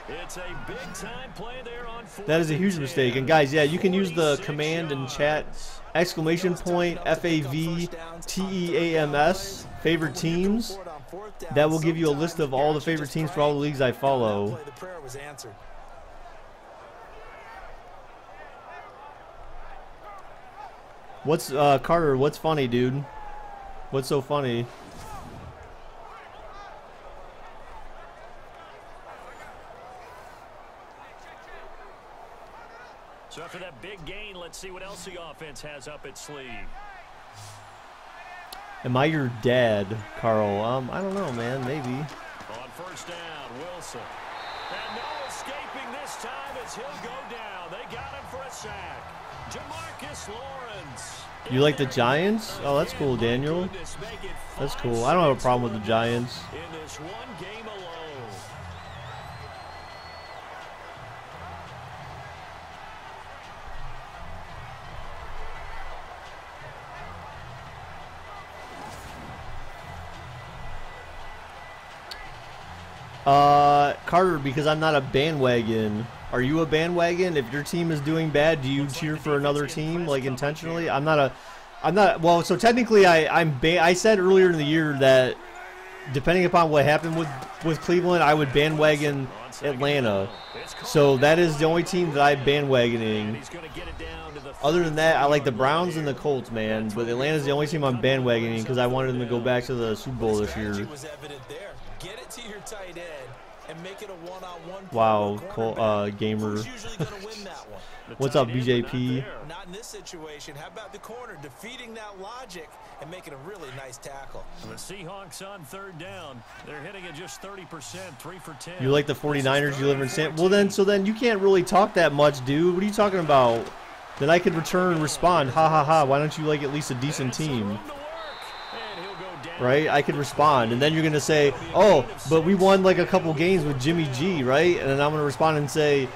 It's a big time play there on That is a huge mistake. And guys, yeah, you can use the command in chat exclamation point FAVTEAMS favorite teams. That will give you a list of all the favorite teams for all the leagues I follow. The prayer was answered. What's Carter, what's funny, dude? What's so funny? So after that big gain, let's see what else the offense has up its sleeve. Am I your dad, Carl? I don't know, man. Maybe. On 1st down, Wilson. And no escaping this time as he'll go down. They got him for a sack. Jamarcus Lawrence. You like the Giants? Oh, that's cool, Daniel. That's cool. I don't have a problem with the Giants. In this one game alone. Carter, because I'm not a bandwagon. Are you a bandwagon? If your team is doing bad, do you cheer for another team, like intentionally? I'm not. Well, so technically, I said earlier in the year that depending upon what happened with Cleveland, I would bandwagon Atlanta. So that is the only team that I'm bandwagoning. Other than that, I like the Browns and the Colts, man. But Atlanta's the only team I'm bandwagoning because I wanted them to go back to the Super Bowl this year. Get it to your tight end and make it a one-on-one. Wow, gamer. What's up, BJP? Not in this situation. How about the corner defeating that logic and making a really nice tackle? The Seahawks on 3rd down. They're hitting at just 30%, 3 for 10. You like the 49ers? You live in San? Well, then you can't really talk that much, dude. What are you talking about? Then I could return and respond. Ha ha ha. Why don't you like at least a decent team? Right? I could respond, and then you're gonna say, "Oh, but we won like a couple games with Jimmy G," right? And then I'm gonna respond and say,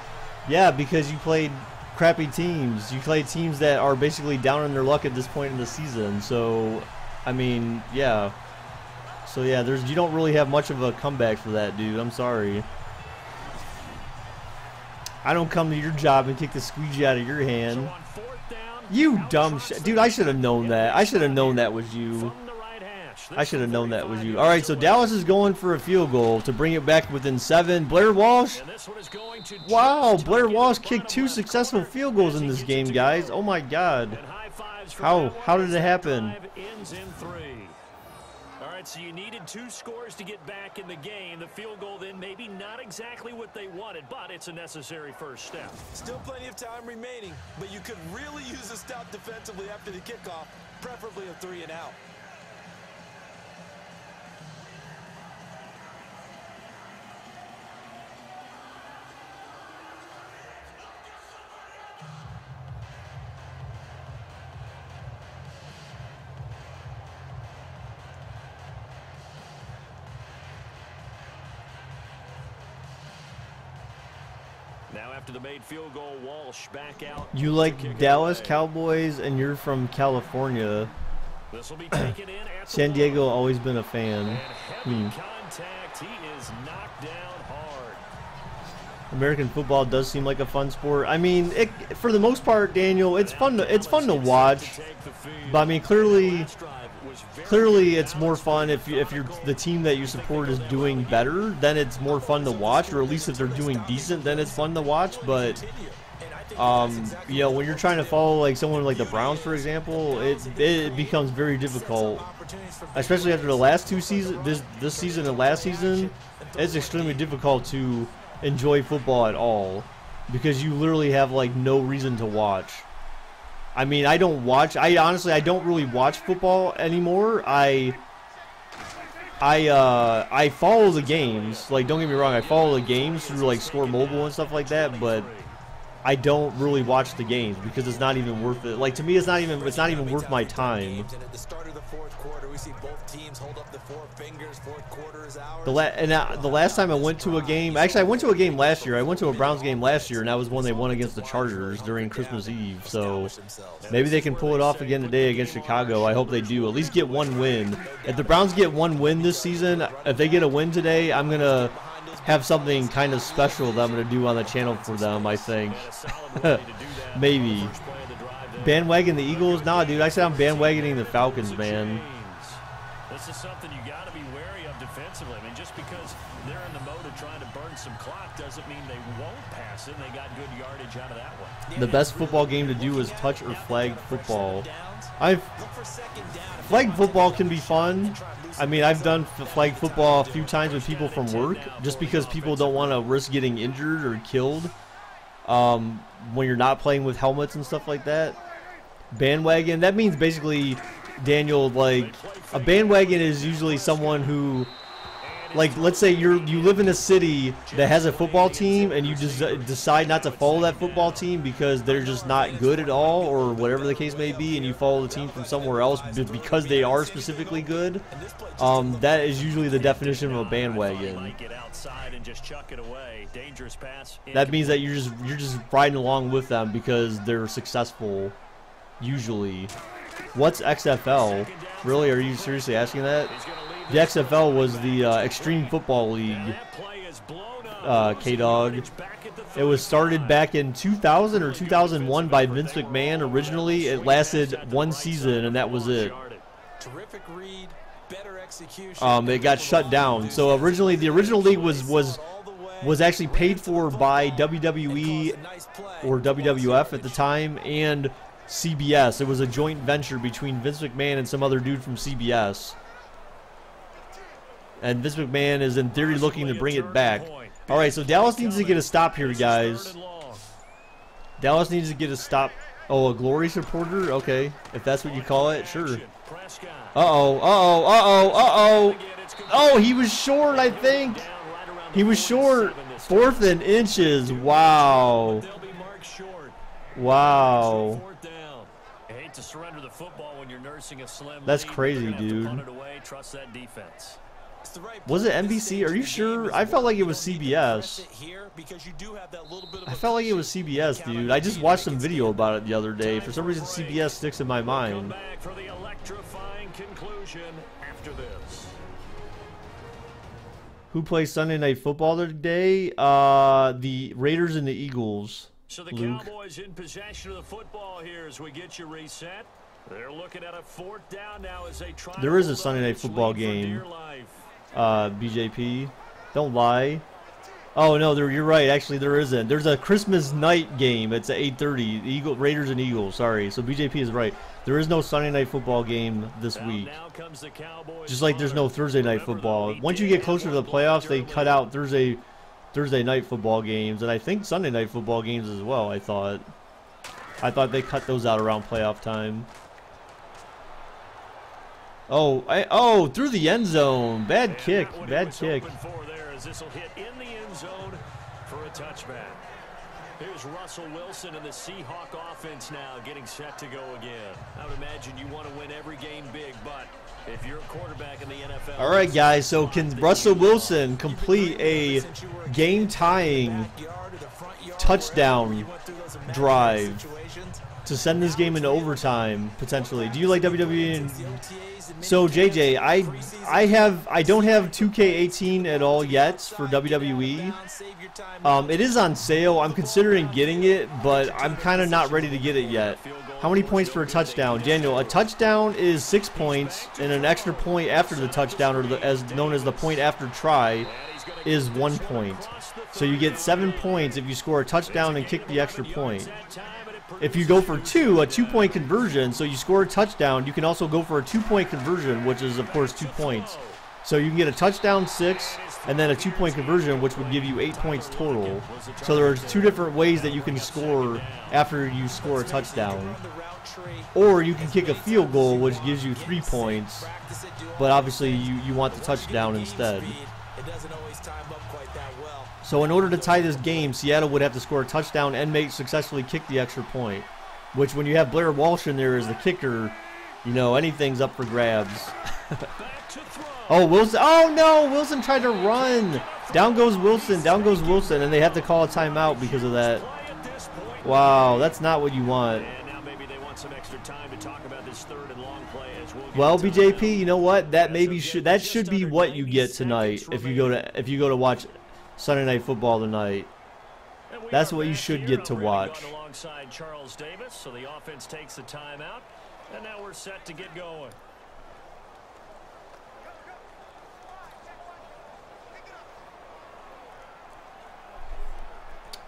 "Yeah, because you played crappy teams. You played teams that are basically down in their luck at this point in the season." So, I mean, yeah. So yeah, you don't really have much of a comeback for that, dude. I'm sorry. I don't come to your job and kick the squeegee out of your hand. You dumb shit, dude. I should have known that. I should have known that was you. I should have known that was you. All right, so Dallas is going for a field goal to bring it back within 7. Blair Walsh. Wow, Blair Walsh kicked 2 successful field goals in this game, guys. Oh my God. How did it happen? All right, so you needed 2 scores to get back in the game. The field goal then maybe not exactly what they wanted, but it's a necessary first step. Still plenty of time remaining, but you could really use a stop defensively after the kickoff, preferably a 3 and out. Now after the made field goal, Walsh back out. You like Dallas Cowboys and you're from California. This will be taken in at San Diego, always been a fan. Contact. He is knocked down hard. American football does seem like a fun sport. I mean, for the most part, Daniel, it's fun to watch. But I mean, clearly it's more fun if you're the team that you support is doing better, then it's more fun to watch, or at least if they're doing decent, then it's fun to watch. But you know, when you're trying to follow like someone like the Browns, for example, it becomes very difficult, especially after the last 2 seasons, this season and last season. It's extremely difficult to enjoy football at all because you literally have like no reason to watch. I mean, I don't watch. I honestly, I don't really watch football anymore. I follow the games. Like, don't get me wrong, I follow the games through like Score Mobile and stuff like that. But I don't really watch the games because it's not even worth it. Like, to me, it's not even worth my time. The last time I went to a game, actually I went to a game last year. I went to a Browns game last year, and that was when they won against the Chargers during Christmas Eve. So maybe they can pull it off again today against Chicago. I hope they do. At least get one win. If the Browns get one win this season, if they get a win today, I'm gonna have something kind of special that I'm gonna do on the channel for them. I think maybe bandwagon the Eagles. Nah, dude, I said I'm bandwagoning the Falcons, man. This is something you got to be wary of defensively. I mean, just because they're in the mode of trying to burn some clock doesn't mean they won't pass it. And they got good yardage out of that one. The best football game to do is touch or flag football. Flag football can be fun. I mean, I've done flag football a few times with people from work, just because people don't want to risk getting injured or killed when you're not playing with helmets and stuff like that. Bandwagon, that means basically, Daniel, like, a bandwagon is usually someone who, like, let's say you live in a city that has a football team and you just decide not to follow that football team because they're just not good at all, or whatever the case may be, and you follow the team from somewhere else because they are specifically good. That is usually the definition of a bandwagon. That means that you're just riding along with them because they're successful, usually. What's XFL? Really? Are you seriously asking that? The XFL was the Extreme Football League, K-Dog. It was started back in 2000 or 2001 by Vince McMahon originally. It lasted one season, and that was it. It got shut down. So originally, the original league was actually paid for by WWE or WWF at the time, and CBS. It was a joint venture between Vince McMahon and some other dude from CBS. And Vince McMahon is in theory looking to bring it back. Alright, so Dallas needs to get a stop here, guys. Dallas needs to get a stop. Oh, a glory supporter? Okay. If that's what you call it, sure. Uh-oh, uh-oh, uh-oh, uh-oh. Oh, he was short, I think. He was short. 4th and inches. Wow. Wow. To surrender the football when you're nursing a slim lead. That's crazy, dude. Was it NBC? Are you sure? I felt like it was CBS. I felt like it was CBS, dude. I just watched some video about it the other day. For some reason, CBS sticks in my mind. Who plays Sunday Night Football today? The Raiders and the Eagles. So the Cowboys in possession of the football here as we get you reset. They're looking at a 4th down now as they try. There is a Sunday Night Football game. BJP, don't lie. Oh no, you're right. Actually, there isn't. There's a Christmas night game. It's at 8:30. Raiders and Eagles. Sorry. So BJP is right. There is no Sunday Night Football game this week. Just like there's no Thursday Night Football. Once you get closer to the playoffs, they cut out Thursday Night Football games, and I think Sunday Night Football games as well. I thought they cut those out around playoff time. Oh, through the end zone. Bad kick. Bad kick. This will hit in the end zone for a touchback. Here's Russell Wilson and the Seahawk offense now getting set to go again. I would imagine you want to win every game big, but if you're a quarterback in the NFL. All right, guys. So can Russell Wilson complete a game-tying touchdown drive to send this game into overtime potentially? Do you like WWE? So JJ, I don't have 2K18 at all yet for WWE. It is on sale. I'm considering getting it, but I'm kind of not ready to get it yet. How many points for a touchdown? Daniel, a touchdown is 6 points, and an extra point after the touchdown, or as known as the point after try, is 1 point. So you get 7 points if you score a touchdown and kick the extra point. If you go for a 2-point conversion, so you score a touchdown, you can also go for a 2-point conversion, which is, of course, 2 points. So you can get a touchdown 6 and then a 2-point conversion, which would give you 8 points total. So there's 2 different ways that you can score after you score a touchdown. Or you can kick a field goal, which gives you 3 points. But obviously you want the touchdown instead. So in order to tie this game, Seattle would have to score a touchdown and successfully kick the extra point. Which when you have Blair Walsh in there as the kicker, you know, anything's up for grabs. Oh, Wilson. Oh, no. Wilson tried to run. Down goes Wilson. Down goes Wilson. And they have to call a timeout because of that. Wow, that's not what you want. Well, BJP, you know what? That should be what you get tonight if you go to watch Sunday Night Football tonight. That's what you should get to watch. Alongside Charles Davis, so the offense takes the timeout, and now we're set to get going.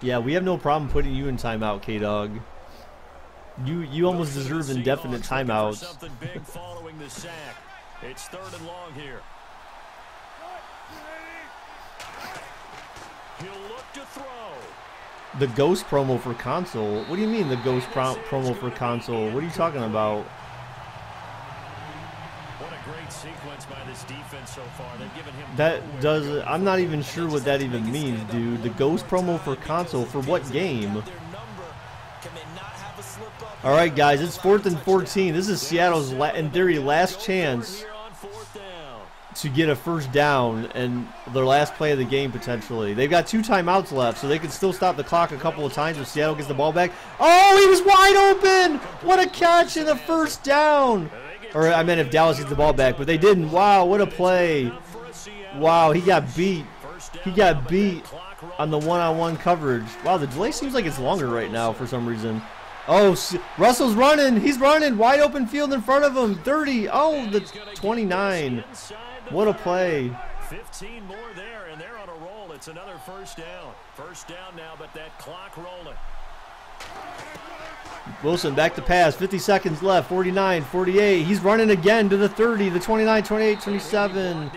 Yeah, we have no problem putting you in timeout, K-Dog. You almost deserve indefinite timeouts. Something big following the sack. It's 3rd and long here. He'll look to throw. The Ghost promo for console? What do you mean the Ghost promo for console? What are you talking about? What a great sequence by this defense so far. They've given him I'm not even sure what that even means, dude. The Ghost promo for console for what game? All right, guys, it's 4th and 14. This is Seattle's, in theory, last chance to get a first down and their last play of the game potentially. They've got 2 timeouts left, so they can still stop the clock a couple of times if Seattle gets the ball back. Oh, he was wide open! What a catch and a first down! Or I meant if Dallas gets the ball back, but they didn't. Wow, what a play. Wow, he got beat. He got beat on the one-on-one coverage. Wow, the delay seems like it's longer right now for some reason. Oh, Russell's running. He's running. Wide open field in front of him. 30. Oh, the 29. What a play. 15 more there, and they're on a roll. It's another first down. First down now, but that clock rolling. Wilson back to pass. 50 seconds left. 49, 48. He's running again to the 30, the 29, 28, 27.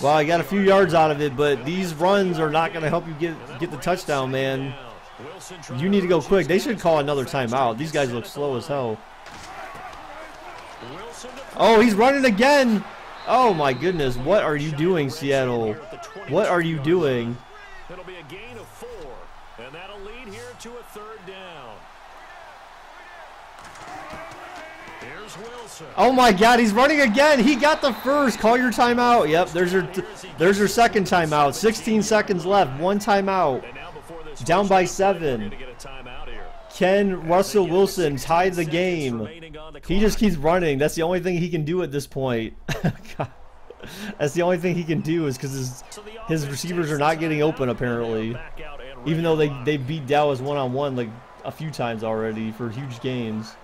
Wow, he got a few yards out of it, but these runs are not going to help you get the touchdown, man. You need to go quick. They should call another timeout. These guys look slow as hell. Oh, he's running again. Oh, my goodness. What are you doing, Seattle? What are you doing? It'll be a gain of 4, and that'll lead here to a 3rd down. Here's Wilson. Oh, my God. He's running again. He got the first. Call your timeout. Yep, there's your second timeout. 16 seconds left. 1 timeout. Down by 7. Can Russell Wilson tie the game? He just keeps running. That's the only thing he can do at this point. That's the only thing he can do is because his receivers are not getting open apparently. Even though they beat Dallas one-on-one like a few times already for huge gains.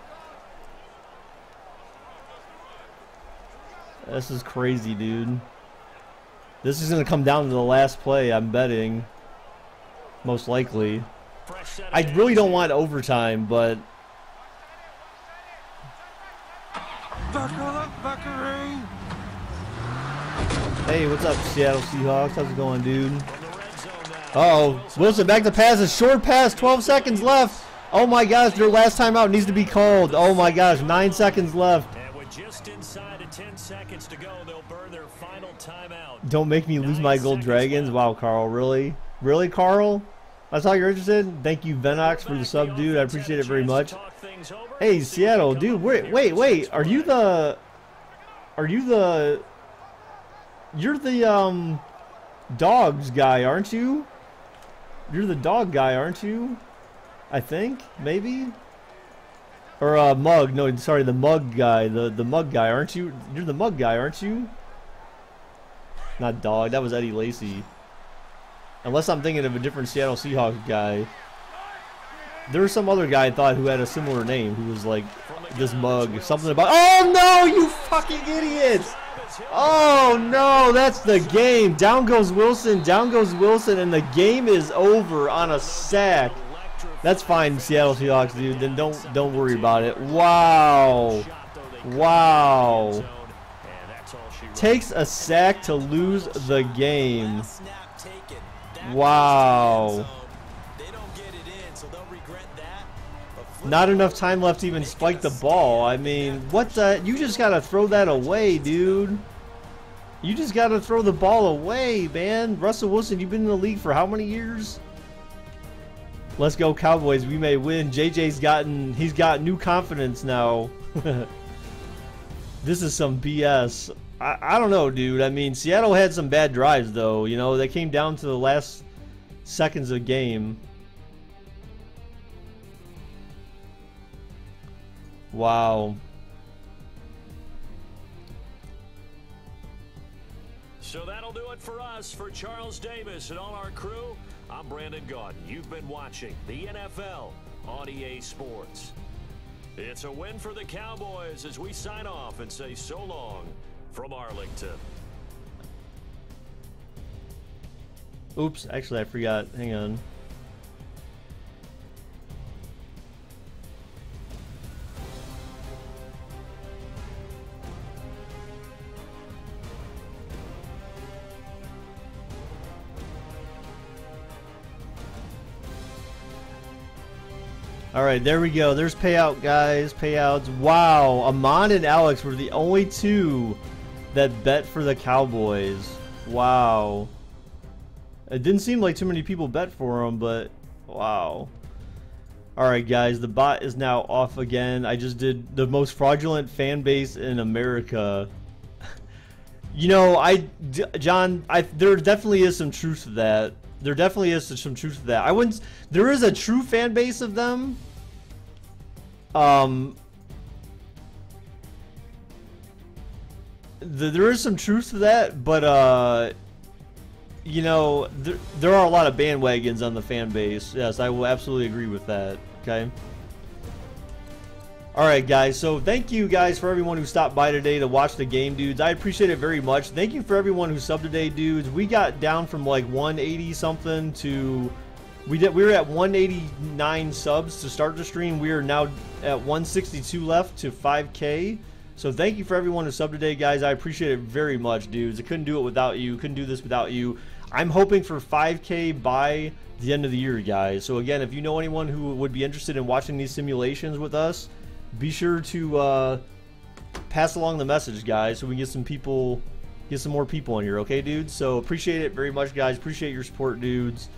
This is crazy, dude. This is going to come down to the last play, I'm betting. Most likely. I really don't want overtime, but... Buckle up, buckaroo. Hey, what's up, Seattle Seahawks? How's it going, dude? Uh-oh. Wilson back to pass. A short pass. 12 seconds left. Oh, my gosh. Their last timeout needs to be called. Oh, my gosh. 9 seconds left. And with just inside of 10 seconds to go, they'll burn their final timeout. Don't make me lose my gold dragons. Wow, Carl. Really? Really, Carl? That's all you're interested in? Thank you, Venox, for the sub, dude. I appreciate it very much. Hey, Seattle, dude. Wait. You're the dogs guy, aren't you? You're the dog guy, aren't you? I think, maybe. Or mug. No, sorry, the mug guy. The mug guy, aren't you? You're the mug guy, aren't you? Not dog. That was Eddie Lacy. Unless I'm thinking of a different Seattle Seahawks guy. There was some other guy I thought who had a similar name who was like this mug. Something about... Oh, no, you fucking idiots! Oh, no, that's the game. Down goes Wilson, and the game is over on a sack. That's fine, Seattle Seahawks, dude. Then don't worry about it. Wow. Wow. takes a sack to lose the game. Last snap taken. Dak Wow. goes to the end zone. They don't get it in, so they'll regret that. But Not enough time left to even spike the ball. I mean, what the? You just gotta throw that away, dude. You just gotta throw the ball away, man. Russell Wilson, you've been in the league for how many years? Let's go Cowboys. We may win. JJ's got new confidence now. This is some BS. I don't know, dude. I mean, Seattle had some bad drives, though. You know, they came down to the last seconds of game. Wow. So that'll do it for us. For Charles Davis and all our crew, I'm Brandon Gaudin. You've been watching the NFL on EA Sports. It's a win for the Cowboys as we sign off and say so long from Arlington. Oops, actually I forgot. Hang on. All right, there we go. There's payout, guys. Payouts. Wow, Amon and Alex were the only two that bet for the Cowboys. Wow. It didn't seem like too many people bet for them, but wow. All right, guys, the bot is now off again. I just did the most fraudulent fan base in America. You know, John, there definitely is some truth to that. There definitely is some truth to that. I wouldn't. There is a true fan base of them. There is some truth to that, but you know, there are a lot of bandwagons on the fan base. Yes, I will absolutely agree with that. Okay. All right, guys. So thank you guys for everyone who stopped by today to watch the game, dudes. I appreciate it very much. Thank you for everyone who subbed today, dudes. We got down from like 180 something to we were at 189 subs to start the stream. We are now at 162 left to 5K. So thank you for everyone who subbed today, guys. I appreciate it very much, dudes. I couldn't do it without you. Couldn't do this without you. I'm hoping for 5K by the end of the year, guys. So again, if you know anyone who would be interested in watching these simulations with us, be sure to pass along the message, guys, so we can get some more people in here, okay, dudes? So appreciate it very much, guys. Appreciate your support, dudes.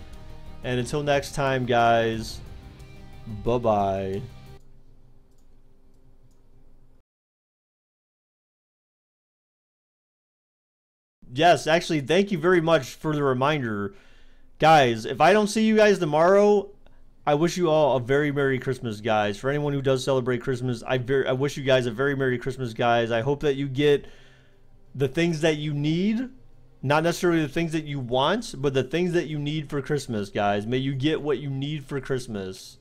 And until next time, guys, bye-bye. Yes, actually, thank you very much for the reminder. Guys, if I don't see you guys tomorrow, I wish you all a very Merry Christmas, guys. For anyone who does celebrate Christmas, I wish you guys a very Merry Christmas, guys. I hope that you get the things that you need. Not necessarily the things that you want, but the things that you need for Christmas, guys. May you get what you need for Christmas.